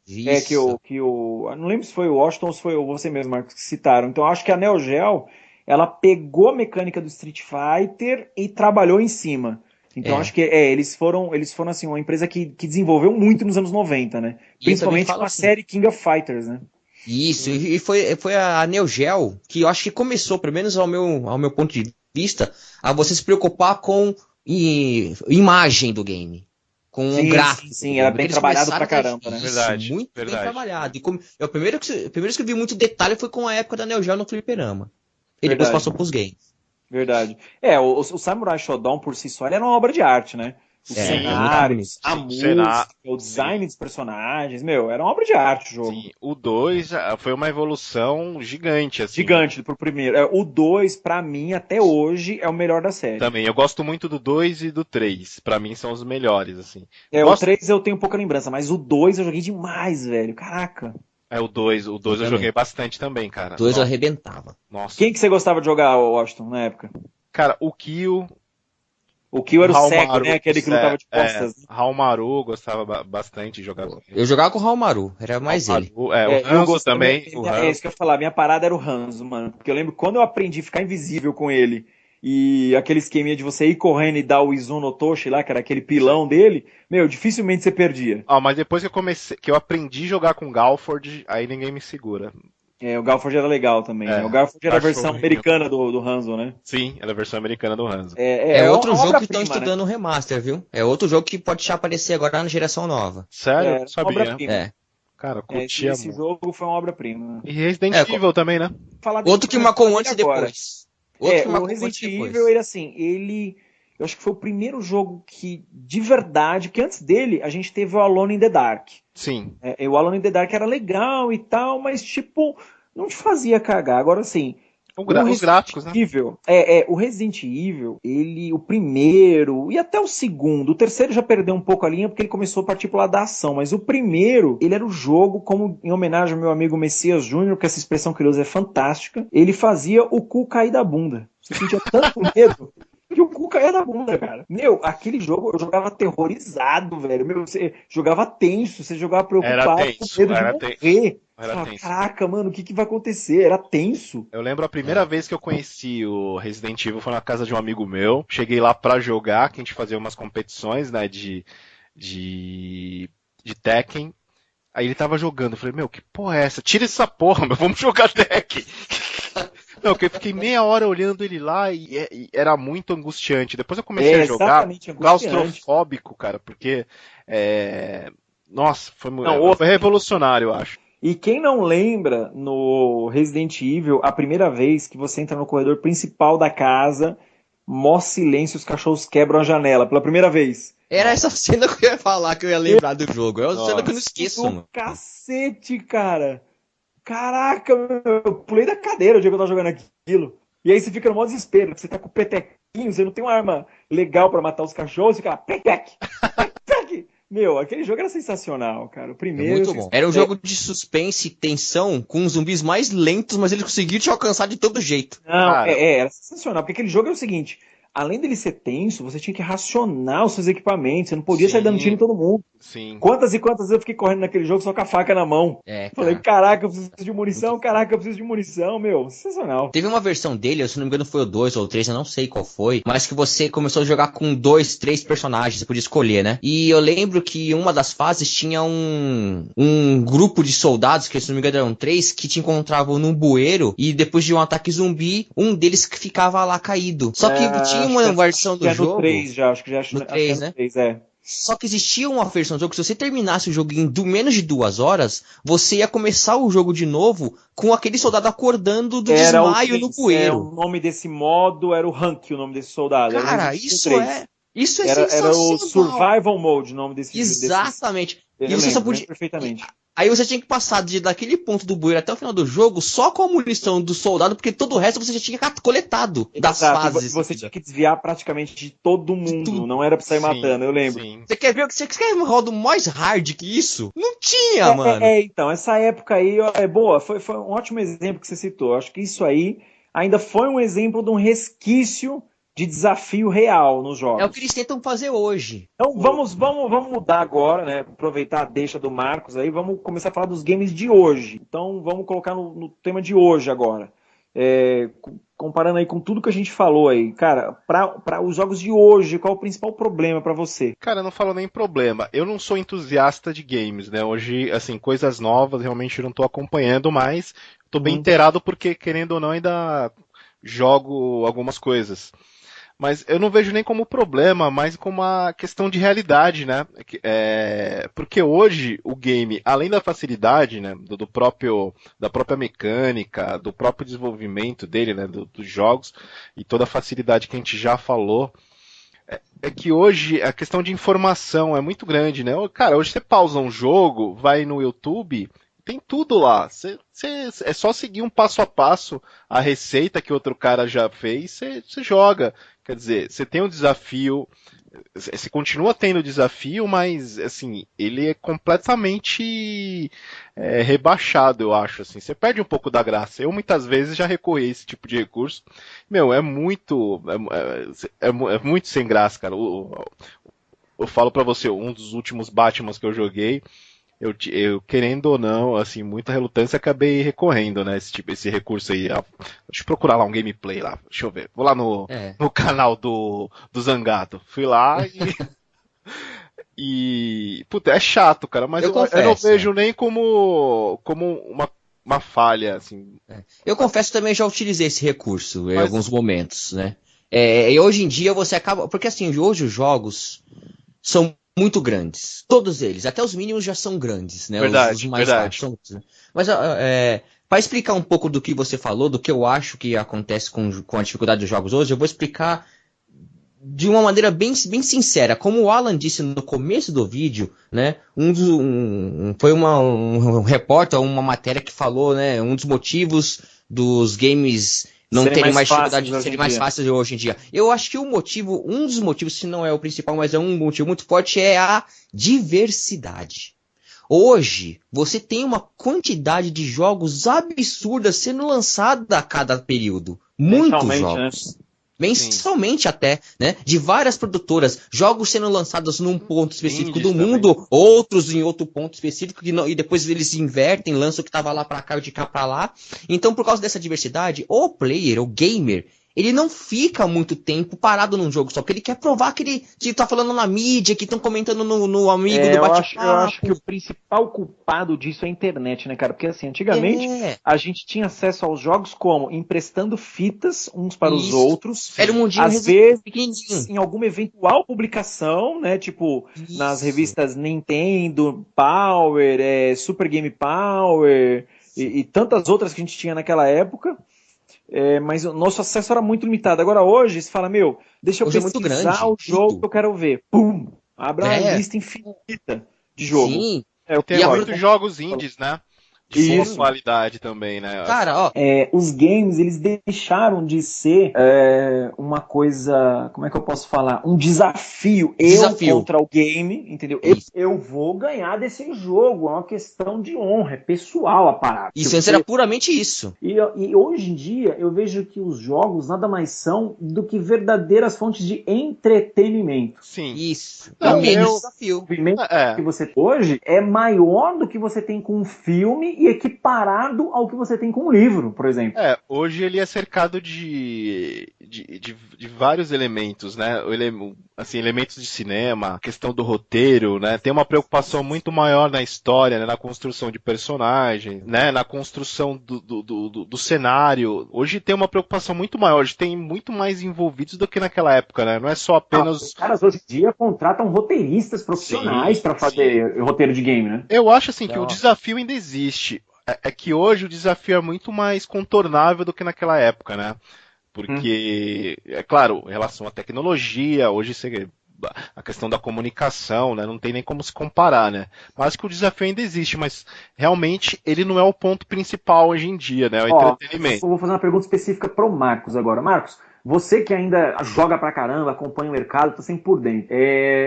Não lembro se foi o Washington ou se foi você mesmo, Marcos, que citaram. Então, acho que a Neo Geo, ela pegou a mecânica do Street Fighter e trabalhou em cima. Então, acho que eles foram assim, uma empresa que desenvolveu muito nos anos 90, né? Principalmente com a série King of Fighters, né? Isso, e foi a Neo Geo que eu acho que começou, pelo menos ao meu ponto de vista, a você se preocupar com imagem do game. Com o gráfico. Sim, era bem trabalhado pra caramba, né? Verdade. Muito bem trabalhado. E o primeiro que eu vi muito detalhe foi com a época da Neo Geo no Fliperama. e depois passou pros games. Verdade. O Samurai Shodown por si só ele era uma obra de arte, né? Os cenários, a música, o design dos personagens, era uma obra de arte o jogo. Sim, o 2 foi uma evolução gigante, assim. Gigante pro primeiro. O 2, pra mim, até hoje, é o melhor da série. Também, eu gosto muito do 2 e do 3. Pra mim são os melhores, assim. O 3 eu tenho pouca lembrança, mas o 2 eu joguei demais, velho. Caraca. O 2 eu joguei bastante também, cara. O 2 eu arrebentava. Nossa. Quem que você gostava de jogar, Washington, na época? Cara, o Kyo... O Kyo era o cego, né? Aquele que lutava de costas. Haomaru gostava bastante de jogar com ele. Eu jogava com o Haomaru, era mais ele. O Hanzo também. É isso que eu ia falar, minha parada era o Hanzo, mano. Porque eu lembro quando eu aprendi a ficar invisível com ele e aquele esqueminha de você ir correndo e dar o Izuno Otoshi lá, que era aquele pilão dele, dificilmente você perdia. Mas depois que eu aprendi a jogar com Galford, aí ninguém me segura. O Galford era legal também, né? O Galford era a versão americana do Hanzo, né? Sim, era a versão americana do Hanzo. É outro jogo que estão estudando o remaster, viu? É outro jogo que pode aparecer agora na geração nova. Sério? Sabia. Cara, curtia esse jogo foi uma obra-prima. E Resident Evil também, né? Outro que marcou antes e depois. O Resident Evil, eu acho que foi o primeiro jogo que, de verdade, que antes dele a gente teve o Alone in the Dark. Sim. O Alone in the Dark era legal e tal, mas não te fazia cagar. Agora sim. Os gráficos, né? O Resident Evil, o primeiro e até o segundo, o terceiro já perdeu um pouco a linha porque ele começou a partir pro lado da ação, mas o primeiro, ele era o jogo, como em homenagem ao meu amigo Messias Júnior, que essa expressão que ele usa é fantástica, ele fazia o cu cair da bunda. Você sentia tanto medo que o cu caía da bunda, cara. Aquele jogo eu jogava aterrorizado, velho. Você jogava tenso, você jogava preocupado, com medo de morrer. Caraca, mano, o que vai acontecer? Era tenso. Eu lembro a primeira vez que eu conheci o Resident Evil foi na casa de um amigo meu. Cheguei lá pra jogar, que a gente fazia umas competições, né, de Tekken. Aí ele tava jogando, eu falei, que porra é essa? Tira essa porra, vamos jogar Tekken. Não, porque eu fiquei meia hora olhando ele lá e era muito angustiante. Depois eu comecei a jogar claustrofóbico, cara, porque nossa, foi revolucionário, eu acho. E quem não lembra, no Resident Evil, a primeira vez que você entra no corredor principal da casa, mó silêncio, os cachorros quebram a janela, pela primeira vez. Era essa cena que eu ia falar, que eu ia lembrar do jogo. É uma cena que eu não esqueço, mano. Cacete, cara. Caraca, eu pulei da cadeira o dia que eu tava jogando aquilo. E aí você fica no modo desespero, você tá com o petequinho, você não tem uma arma legal pra matar os cachorros, você fica lá, petec. Aquele jogo era sensacional, cara. O primeiro. Muito bom. Era um jogo de suspense e tensão, com os zumbis mais lentos, mas eles conseguiram te alcançar de todo jeito. Não, era sensacional, porque aquele jogo é o seguinte. Além dele ser tenso, você tinha que racionar os seus equipamentos, você não podia sair dando tiro em todo mundo. Sim. Quantas e quantas vezes eu fiquei correndo naquele jogo só com a faca na mão. Falei, caraca, eu preciso de munição, sensacional. Teve uma versão dele, se não me engano foi o 2 ou o 3, eu não sei qual foi, mas que você começou a jogar com 2, 3 personagens, você podia escolher, né? E eu lembro que uma das fases tinha um grupo de soldados, que se não me engano eram 3, que te encontravam num bueiro e depois de um ataque zumbi, um deles que ficava lá caído. Só que tinha uma versão do jogo... No 3 já, acho que já no 3, né? 3, Só que existia uma versão do jogo que se você terminasse o jogo em menos de 2 horas, você ia começar o jogo de novo com aquele soldado acordando do desmaio no bueiro. O nome desse modo era o Rank, o nome desse soldado. Cara, isso é sensacional. Era o Survival Mode, o nome desse Exatamente. E você só podia... perfeitamente. Aí você tinha que passar daquele ponto do bueiro até o final do jogo só com a munição do soldado, porque todo o resto você já tinha coletado das fases. Você tinha que desviar praticamente de todo mundo, não era pra sair matando, eu lembro. Sim. Você quer um modo mais hard que isso? Não tinha, mano. Então, essa época aí é boa, foi um ótimo exemplo que você citou. Acho que isso aí ainda foi um exemplo de um resquício de desafio real nos jogos. É o que eles tentam fazer hoje. Então vamos mudar agora, né? Aproveitar a deixa do Marcos aí, vamos começar a falar dos games de hoje. Então vamos colocar no tema de hoje agora. Comparando aí com tudo que a gente falou aí, cara, para os jogos de hoje, qual é o principal problema para você? Cara, eu não falo nem problema. Eu não sou entusiasta de games, né? Hoje, assim, coisas novas realmente eu não tô acompanhando, mas tô bem inteirado porque, querendo ou não, ainda jogo algumas coisas. Mas eu não vejo nem como problema, mas como uma questão de realidade, né? Porque hoje o game, além da facilidade, né, da própria mecânica, do próprio desenvolvimento dele, né, dos jogos, e toda a facilidade que a gente já falou, é que hoje a questão de informação é muito grande, né? Cara, hoje você pausa um jogo, vai no YouTube, tem tudo lá. É só seguir um passo a passo a receita que outro cara já fez, você joga. Quer dizer, você tem um desafio, você continua tendo desafio, mas assim, ele é completamente rebaixado, eu acho. Assim. Você perde um pouco da graça. Eu muitas vezes já recorri a esse tipo de recurso. Meu, é muito sem graça, cara. Eu falo pra você, um dos últimos Batmans que eu joguei, eu querendo ou não, assim, muita relutância, acabei recorrendo, né, esse recurso aí. Deixa eu procurar lá um gameplay lá, deixa eu ver. Vou lá no canal do Zangato. Fui lá e puta, é chato, cara, mas eu não vejo nem como uma falha, assim. Eu confesso também já utilizei esse recurso em alguns momentos, né? E hoje em dia você acaba, porque assim, hoje os jogos são muito grandes. Todos eles, até os mínimos já são grandes, né? Verdade, os mais baixos são, né? Mas para explicar um pouco do que você falou, do que eu acho que acontece com a dificuldade dos jogos hoje, eu vou explicar de uma maneira bem sincera. Como o Alan disse no começo do vídeo, né? Foi um repórter, uma matéria que falou, né? Um dos motivos dos games não terem mais dificuldade de serem mais fáceis hoje em dia. Eu acho que um dos motivos, se não é o principal, mas é um motivo muito forte, é a diversidade. Hoje, você tem uma quantidade de jogos absurdas sendo lançada a cada período. Muitos jogos. Né? Mensalmente até, né? De várias produtoras, jogos sendo lançados num ponto específico do mundo, também. Outros em outro ponto específico, e depois eles invertem, lançam o que estava lá pra cá e de cá pra lá. Então, por causa dessa diversidade, o player, o gamer, ele não fica muito tempo parado num jogo só, porque ele quer provar que ele tá falando na mídia, que estão comentando no amigo do bate-papo. Eu acho que o principal culpado disso é a internet, né, cara? Porque assim, antigamente a gente tinha acesso aos jogos como? Emprestando fitas uns para os outros. Era um mundinho às vezes em alguma eventual publicação, né? Tipo, nas revistas Nintendo, Power, Super Game Power e tantas outras que a gente tinha naquela época. Mas o nosso acesso era muito limitado. Agora hoje, você fala, deixa eu pesquisar o jogo que eu quero ver. Pum! Abre uma lista infinita de jogo. Sim. Tem muitos jogos indies, né? De boa qualidade também, né? Cara, os games, eles deixaram de ser uma coisa, como é que eu posso falar? Um desafio. Eu contra o game, entendeu? Eu vou ganhar desse jogo. É uma questão de honra, é pessoal a parada. Isso antes era puramente isso. E hoje em dia, eu vejo que os jogos nada mais são do que verdadeiras fontes de entretenimento. Sim. Isso. Menos desafio. O movimento que você tem hoje é maior do que você tem com um filme e equiparado ao que você tem com um livro, por exemplo. Hoje ele é cercado de vários elementos, né? Assim, elementos de cinema, a questão do roteiro, né? Tem uma preocupação muito maior na história, né? Na construção de personagens, né? Na construção do cenário. Hoje tem uma preocupação muito maior, hoje tem muito mais envolvidos do que naquela época, né? Não é só apenas... Os caras hoje em dia contratam roteiristas profissionais para fazer roteiro de game, né? Eu acho assim que o desafio ainda existe. É que hoje o desafio é muito mais contornável do que naquela época, né? Porque, é claro, em relação à tecnologia, hoje a questão da comunicação, né? Não tem nem como se comparar, né? Mas que o desafio ainda existe, mas realmente ele não é o ponto principal hoje em dia, né? O entretenimento. Eu vou fazer uma pergunta específica pro Marcos agora. Marcos, você que ainda joga pra caramba, acompanha o mercado, tá sempre por dentro.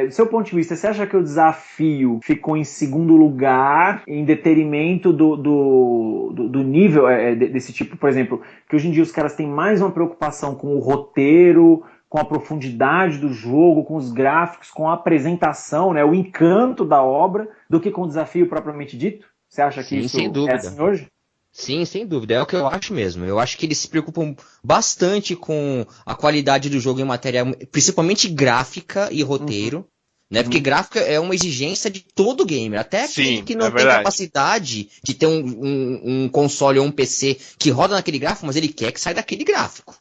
Do seu ponto de vista, você acha que o desafio ficou em segundo lugar em detrimento do nível desse tipo, por exemplo, que hoje em dia os caras têm mais uma preocupação com o roteiro, com a profundidade do jogo, com os gráficos, com a apresentação, né, o encanto da obra, do que com o desafio propriamente dito? Você acha que isso é assim hoje? Sim, sem dúvida. É o que eu acho mesmo. Eu acho que eles se preocupam bastante com a qualidade do jogo em matéria, principalmente gráfica e roteiro. Né? Porque gráfica é uma exigência de todo gamer. Até aquele que não tem capacidade de ter um console ou um PC que roda naquele gráfico, mas ele quer que saia daquele gráfico.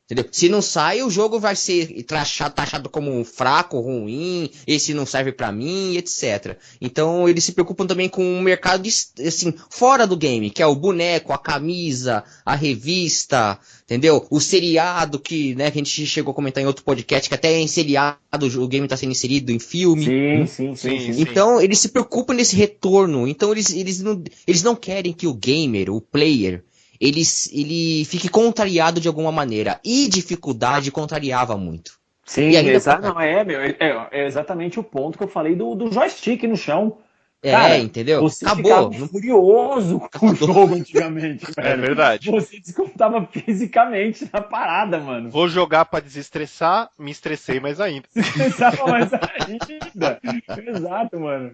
Entendeu? Se não sai, o jogo vai ser taxado como fraco, ruim, esse não serve pra mim, etc. Então eles se preocupam também com o mercado assim, fora do game, que é o boneco, a camisa, a revista, entendeu? O seriado que, né, que a gente chegou a comentar em outro podcast, que até é em seriado o game tá sendo inserido em filme. Sim. Então eles se preocupam nesse retorno. Então eles não querem que o gamer, o player, ele fique contrariado de alguma maneira. E dificuldade contrariava muito. Sim, é exatamente o ponto que eu falei do joystick no chão. Cara, entendeu? Você acabou. ficava furioso com o jogo antigamente, velho. É verdade. Você descontava fisicamente na parada, mano. Vou jogar pra desestressar, me estressei mais ainda. Estressava mais ainda. Exato, mano.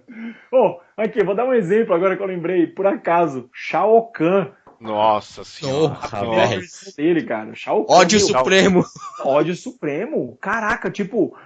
Aqui, vou dar um exemplo agora que eu lembrei. Por acaso, Shao Kahn. Nossa senhora. Velho. Dele, cara. Shao Kahn, Ódio supremo. Ódio supremo. Caraca, tipo,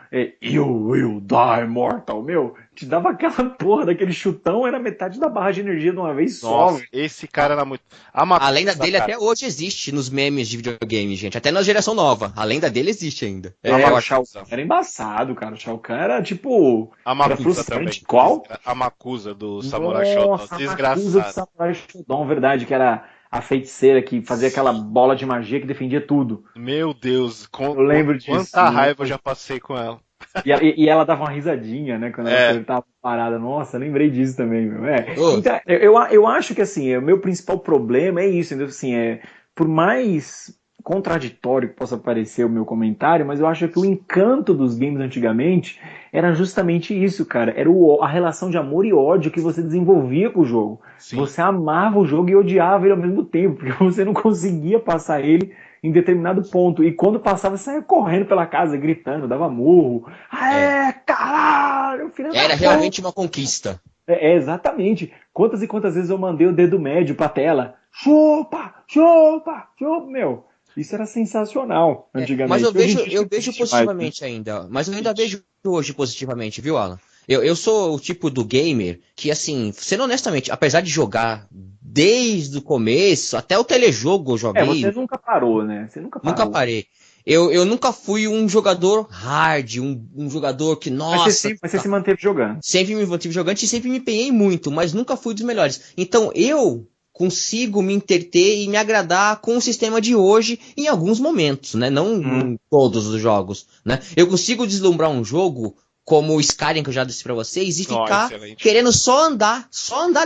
you will die mortal, meu. Te dava aquela porra daquele chutão, era metade da barra de energia de uma vez só. Nossa, esse cara era muito... A lenda dele até hoje existe nos memes de videogame, gente. Até na geração nova. A lenda dele existe ainda. O Shao Kahn era embaçado, cara. O Shao Kahn era tipo... A Makusa também. Qual? A Makusa do Samurai Shodown. Desgraçado. A Makusa do Samurai Shodown, verdade, que era a feiticeira que fazia aquela bola de magia que defendia tudo. Meu Deus, eu lembro disso. Quanta raiva eu já passei com ela. E ela dava uma risadinha, né, quando ela tava parada. Nossa, lembrei disso também, meu. Então, eu acho que, assim, o meu principal problema é isso, entendeu? Assim, por mais contraditório que possa parecer o meu comentário, mas eu acho que o encanto dos games antigamente era justamente isso, cara. Era a relação de amor e ódio que você desenvolvia com o jogo. Sim. Você amava o jogo e odiava ele ao mesmo tempo, porque você não conseguia passar ele em determinado ponto. E quando passava, você saia correndo pela casa, gritando, dava murro. Caralho! Era realmente uma conquista. Exatamente. Quantas e quantas vezes eu mandei o dedo médio pra tela. Chupa! Chupa! Chupa, meu! Isso era sensacional antigamente. Mas eu vejo positivamente ainda. Mas eu ainda vejo hoje positivamente, viu, Alan? Eu sou o tipo do gamer que, assim, sendo honestamente, apesar de jogar desde o começo, até o telejogo eu joguei. Você nunca parou, né? Você nunca parou. Nunca parei. Eu nunca fui um jogador hard, um jogador que, nossa... Mas você se manteve jogando. Sempre me mantive jogando e sempre me empenhei muito, mas nunca fui dos melhores. Então eu consigo me entreter e me agradar com o sistema de hoje em alguns momentos, né? Não em todos os jogos, né? Eu consigo deslumbrar um jogo como o Skyrim, que eu já disse pra vocês, e ficar querendo só andar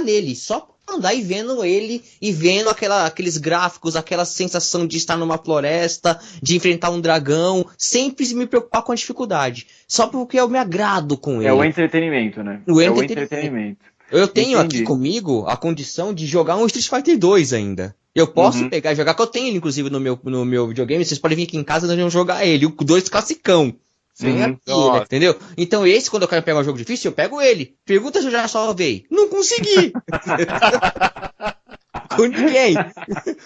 nele, só andar e vendo ele, e vendo aqueles gráficos, aquela sensação de estar numa floresta, de enfrentar um dragão, sempre me preocupar com a dificuldade. Só porque eu me agrado com ele. É o entretenimento, né? O entretenimento. Eu tenho aqui comigo a condição de jogar um Street Fighter 2 ainda. Eu posso pegar e jogar, que eu tenho ele, inclusive, no meu videogame. Vocês podem vir aqui em casa e nós vamos jogar ele. O 2 classicão. Sem aqui, né? Entendeu? Então esse, quando eu quero pegar um jogo difícil, eu pego ele. Pergunta se eu já salvei. Não consegui! Com ninguém.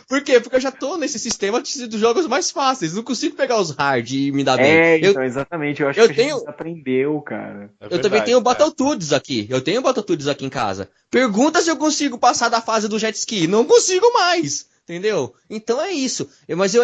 Por quê? Porque eu já tô nesse sistema dos jogos mais fáceis. Não consigo pegar os hard e me dar bem. Então, exatamente. Eu acho que a gente aprendeu, cara. Eu também tenho Battletoads aqui. Eu tenho Battletoads aqui em casa. Pergunta se eu consigo passar da fase do jet ski. Não consigo mais. Entendeu? Então é isso. Mas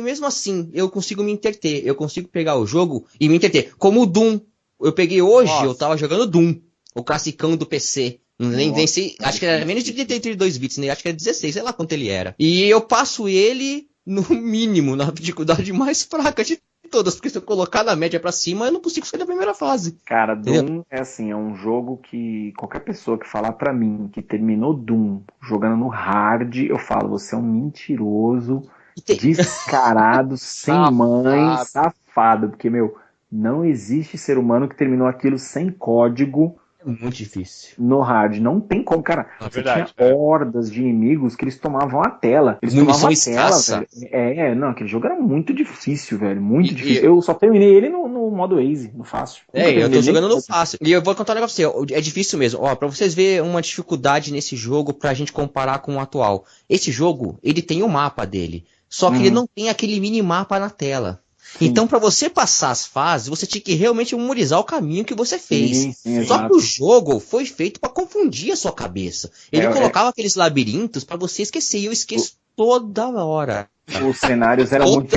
mesmo assim, eu consigo me entreter. Eu consigo pegar o jogo e me entreter. Como o Doom. Eu peguei hoje, eu tava jogando Doom. O classicão do PC. Nem sei, acho que era menos de 32 bits, né? Acho que era 16, sei lá quanto ele era. E eu passo ele no mínimo, na dificuldade mais fraca de todas, porque se eu colocar na média pra cima, eu não consigo sair da primeira fase. Cara, Doom é um jogo que qualquer pessoa que falar pra mim que terminou Doom jogando no hard, eu falo, você é um mentiroso, descarado, sem mãe, safado, porque, meu, não existe ser humano que terminou aquilo sem código. É muito difícil. No hard, não tem como, cara. Você tinha hordas de inimigos que eles tomavam a tela. Eles tomavam a tela, velho. Aquele jogo era muito difícil, velho. Muito difícil. Eu só terminei ele no modo easy, no fácil. Eu tô jogando no fácil. E eu vou contar um negócio pra você. É difícil mesmo. Ó, pra vocês verem uma dificuldade nesse jogo pra gente comparar com o atual. Esse jogo, ele tem o mapa dele. Só que ele não tem aquele minimapa na tela. Sim. Então, para você passar as fases, você tinha que realmente memorizar o caminho que você fez. Sim, só que o jogo foi feito para confundir a sua cabeça. Ele colocava aqueles labirintos para você esquecer. E eu esqueço toda hora. Os cenários eram muito...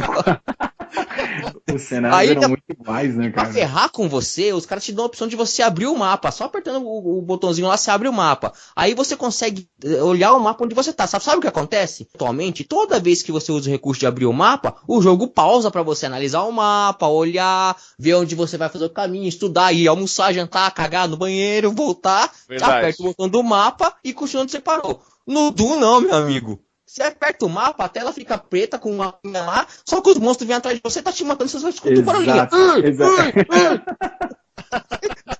Os cenários eram muito iguais, né, cara? Pra ferrar com você, os caras te dão a opção de você abrir o mapa. Só apertando o botãozinho lá, você abre o mapa. Aí você consegue olhar o mapa onde você tá. Sabe o que acontece? Atualmente, toda vez que você usa o recurso de abrir o mapa, o jogo pausa pra você analisar o mapa, olhar, ver onde você vai fazer o caminho, estudar, ir almoçar, jantar, cagar no banheiro, voltar. Aperta o botão do mapa e continua onde você parou. No Doom não, meu amigo. Você aperta o mapa, a tela fica preta com uma linha lá, só que os monstros vêm atrás de você, tá te matando, você só escuta o barulhinho.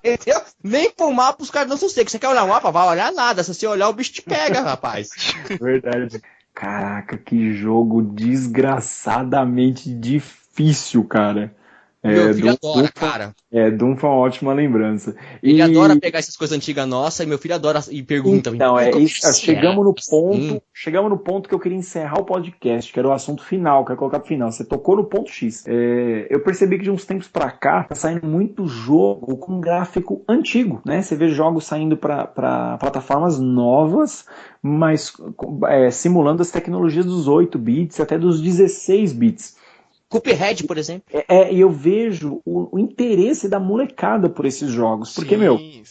Entendeu? Nem pro mapa os caras não são secos. Você quer olhar o mapa? Vai olhar nada. Se você olhar, o bicho te pega, rapaz. Verdade. Caraca, que jogo desgraçadamente difícil, cara. Meu filho adora, cara. Doom foi uma ótima lembrança. Ele adora pegar essas coisas antigas nossas e meu filho adora e pergunta. Então, chegamos no ponto que eu queria encerrar o podcast, que era o assunto final, que eu ia colocar pro final. Você tocou no ponto X. Eu percebi que de uns tempos pra cá tá saindo muito jogo com gráfico antigo, né? Você vê jogos saindo pra plataformas novas, mas simulando as tecnologias dos 8 bits até dos 16 bits. Cuphead, por exemplo. E eu vejo o interesse da molecada por esses jogos. Porque,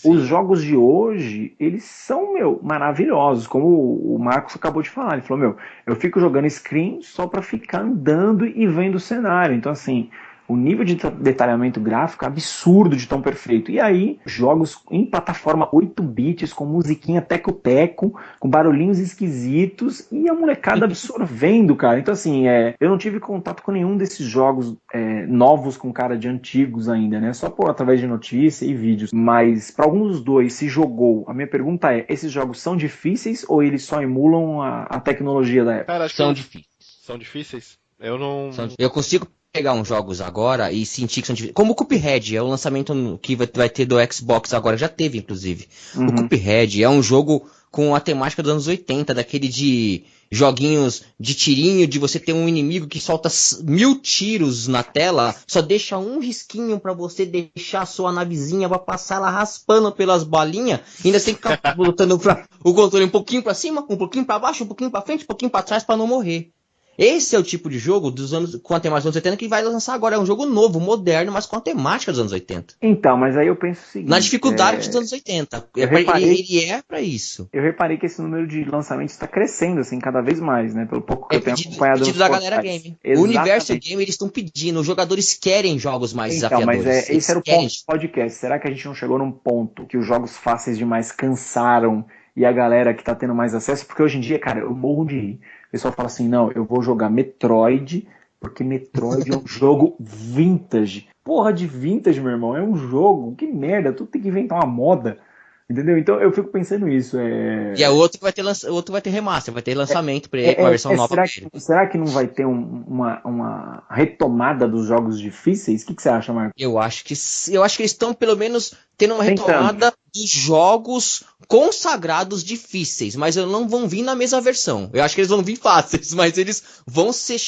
os jogos de hoje, eles são, maravilhosos. Como o Marcos acabou de falar. Ele falou, eu fico jogando screen só pra ficar andando e vendo o cenário. Então, assim, o nível de detalhamento gráfico é absurdo de tão perfeito. E aí, jogos em plataforma 8 bits, com musiquinha teco-teco, com barulhinhos esquisitos, e a molecada absorvendo, cara. Então, assim, eu não tive contato com nenhum desses jogos novos com cara de antigos ainda, né? Só através de notícia e vídeos. Mas, para alguns dos dois, se jogou. A minha pergunta é, esses jogos são difíceis ou eles só emulam a tecnologia da época? Cara, são difíceis. São difíceis? Eu não... Eu consigo pegar uns jogos agora e sentir que são difíceis. Como o Cuphead, é o lançamento que vai ter do Xbox agora, já teve inclusive. O Cuphead é um jogo com a temática dos anos 80, daquele de joguinhos de tirinho, de você ter um inimigo que solta 1000 tiros na tela, só deixa um risquinho pra você deixar a sua navezinha pra passar ela raspando pelas bolinhas, e ainda você tem que ficar botando o controle um pouquinho pra cima, um pouquinho pra baixo, um pouquinho pra frente, um pouquinho pra trás pra não morrer. Esse é o tipo de jogo dos anos com a temática dos anos 80 que vai lançar agora. É um jogo novo, moderno, mas com a temática dos anos 80. Então, mas aí eu penso o seguinte... Na dificuldade dos anos 80. Ele é pra isso. Eu reparei que esse número de lançamentos está crescendo, assim, cada vez mais, né? Pelo pouco que eu tenho acompanhado. Pedido da galera game. Exatamente. O universo game, eles estão pedindo. Os jogadores querem jogos mais desafiadores. Mas esse era o ponto do podcast. Será que a gente não chegou num ponto que os jogos fáceis demais cansaram e a galera que tá tendo mais acesso? Porque hoje em dia, cara, eu morro de rir. O pessoal fala assim, não, eu vou jogar Metroid, porque Metroid é um jogo vintage. Porra de vintage, meu irmão, é um jogo, que merda, tu tem que inventar uma moda, entendeu? Então eu fico pensando isso. E é outro que vai ter remaster, vai ter lançamento pra ele, uma versão nova. Será que não vai ter uma retomada dos jogos difíceis? O que você acha, Marcos? Eu acho que eles estão pelo menos tendo uma retomada dos jogos consagrados difíceis, mas eles não vão vir na mesma versão. Eu acho que eles vão vir fáceis, mas eles vão ser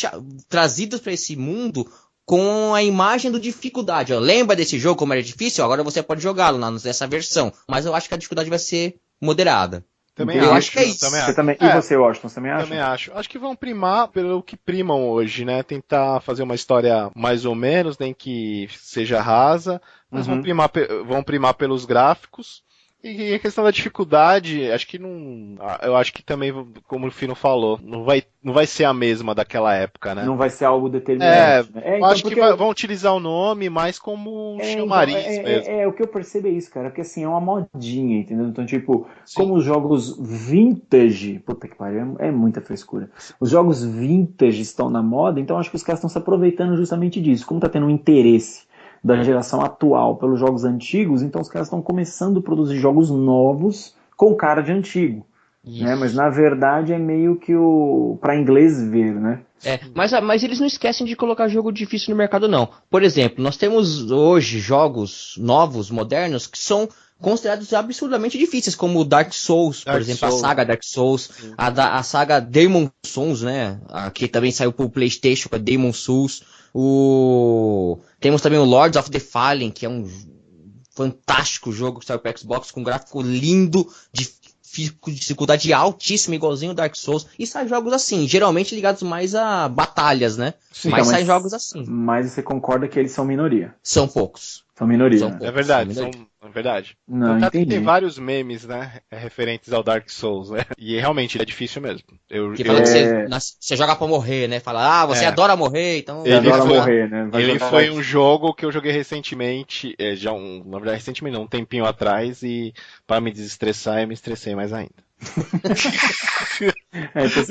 trazidos para esse mundo com a imagem do dificuldade. Lembra desse jogo como era difícil? Agora você pode jogá-lo nessa versão. Mas eu acho que a dificuldade vai ser moderada. Também acho que é isso. E você, Washington, também acha? Também acho. Acho que vão primar pelo que primam hoje, né? Tentar fazer uma história mais ou menos, nem que seja rasa, mas vão primar pelos gráficos. E a questão da dificuldade, acho que não. Eu acho que também, como o Fino falou, não vai ser a mesma daquela época, né? Não vai ser algo determinante. Eu acho que vão utilizar o nome mais como um chamariz mesmo. O que eu percebo é isso, cara, porque assim, é uma modinha, entendeu? Então, tipo, como os jogos vintage, puta que pariu, é muita frescura. Os jogos vintage estão na moda, então acho que os caras estão se aproveitando justamente disso. Como tá tendo um interesse da geração atual pelos jogos antigos, então os caras estão começando a produzir jogos novos com cara de antigo, né? Mas na verdade é meio que para inglês ver, né? Mas eles não esquecem de colocar jogo difícil no mercado, não. Por exemplo, nós temos hoje jogos novos, modernos, que são considerados absurdamente difíceis, como o Dark Souls, por exemplo, a saga Dark Souls, a saga Demon Souls, né? Que também saiu pro PlayStation, com a Demon Souls. Temos também o Lords of the Fallen, que é um fantástico jogo que saiu para Xbox, com um gráfico lindo, difícil dificuldade altíssima, igualzinho o Dark Souls, e sai jogos assim, geralmente ligados mais a batalhas, né? Sim, mas então, sai jogos assim. Mas você concorda que eles são minoria? São poucos. São minoria. São poucos, É verdade, são minoria. é verdade. Não, Tanto entendi. que tem vários memes, né, referentes ao Dark Souls, né? E realmente, ele é difícil mesmo. Que fala que você joga pra morrer, né? Fala, você adora morrer, então... Ele adora morrer, né? Ele foi um jogo que eu joguei recentemente, na verdade, recentemente não, um tempinho atrás, e para me desestressar, eu me estressei mais ainda. Então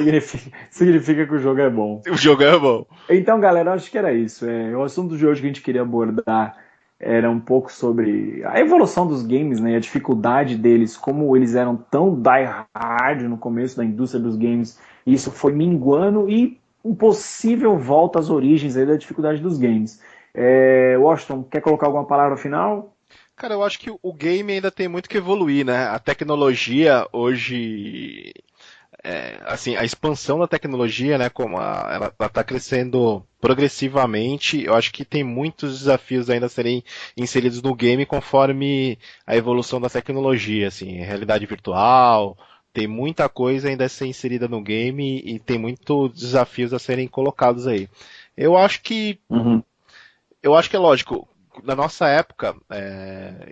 significa que o jogo é bom. O jogo é bom. Então, galera, acho que era isso. O assunto de hoje que a gente queria abordar era um pouco sobre a evolução dos games, né, a dificuldade deles, como eles eram tão die-hard no começo da indústria dos games, e isso foi minguando, e um possível volta às origens aí da dificuldade dos games. Washington, quer colocar alguma palavra final? Cara, eu acho que o game ainda tem muito que evoluir, né? A tecnologia hoje... assim, a expansão da tecnologia, né, como ela está crescendo progressivamente, eu acho que tem muitos desafios ainda a serem inseridos no game conforme a evolução da tecnologia, assim, realidade virtual, tem muita coisa ainda a ser inserida no game e tem muitos desafios a serem colocados aí. Eu acho que é lógico. Na nossa época,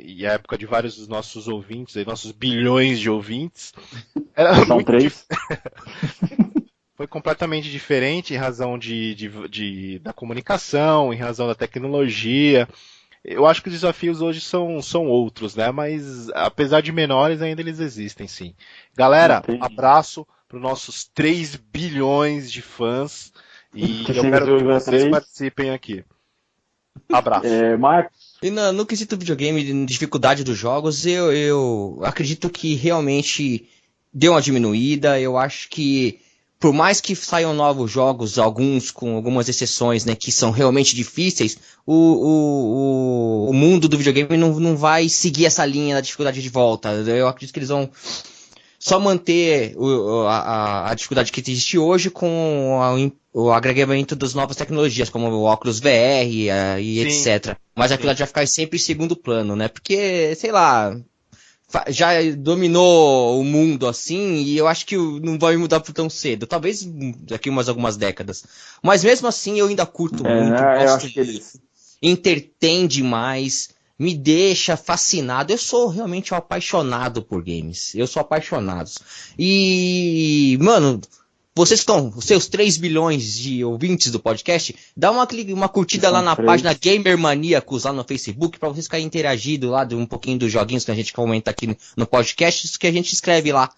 e a época de vários dos nossos ouvintes, nossos bilhões de ouvintes, era São muito 3. Foi completamente diferente em razão da comunicação, em razão da tecnologia. Eu acho que os desafios hoje são outros, né? Mas apesar de menores, ainda eles existem, sim. Galera, abraço para os nossos 3 bilhões de fãs e eu quero que vocês participem aqui. Abraço. Marcos? E no quesito videogame, dificuldade dos jogos, eu acredito que realmente deu uma diminuída. Eu acho que, por mais que saiam novos jogos, alguns com algumas exceções, né, que são realmente difíceis, o mundo do videogame não vai seguir essa linha da dificuldade de volta. Eu acredito que eles vão só manter a dificuldade que existe hoje com o agregamento das novas tecnologias, como o óculos VR e etc. Mas a dificuldade vai ficar sempre em segundo plano, né? Porque, sei lá, já dominou o mundo assim, e eu acho que não vai mudar por tão cedo. Talvez daqui umas algumas décadas. Mas mesmo assim eu ainda curto muito, gosto disso. Entretém demais. Me deixa fascinado. Eu sou realmente um apaixonado por games. Eu sou apaixonado. E, mano, vocês estão, os seus 3 bilhões de ouvintes do podcast, dá uma curtida lá na página Gamer Maníacos lá no Facebook, pra vocês ficarem interagindo lá de um pouquinho dos joguinhos que a gente comenta aqui no podcast, isso que a gente escreve lá.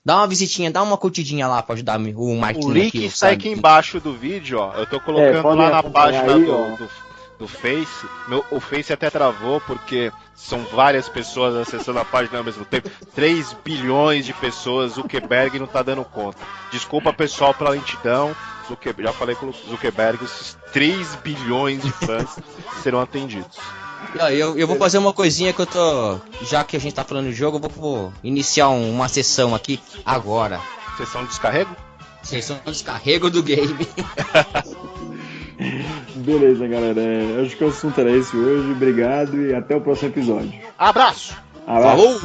Dá uma visitinha, dá uma curtidinha lá pra ajudar o Marquinhos. O link está aqui embaixo do vídeo, ó. Eu tô colocando lá na página aí, do Face. O Face até travou porque são várias pessoas acessando a página ao mesmo tempo. 3 bilhões de pessoas, Zuckerberg não tá dando conta. Desculpa, pessoal, pela lentidão. Já falei com o Zuckerberg, esses 3 bilhões de fãs serão atendidos. Eu vou fazer uma coisinha que eu tô... Já que a gente tá falando de jogo, eu vou iniciar uma sessão aqui agora. Sessão de descarrego? Sessão de descarrego do game. Beleza, galera. Acho que o assunto era esse hoje. Obrigado e até o próximo episódio. Abraço! Falou!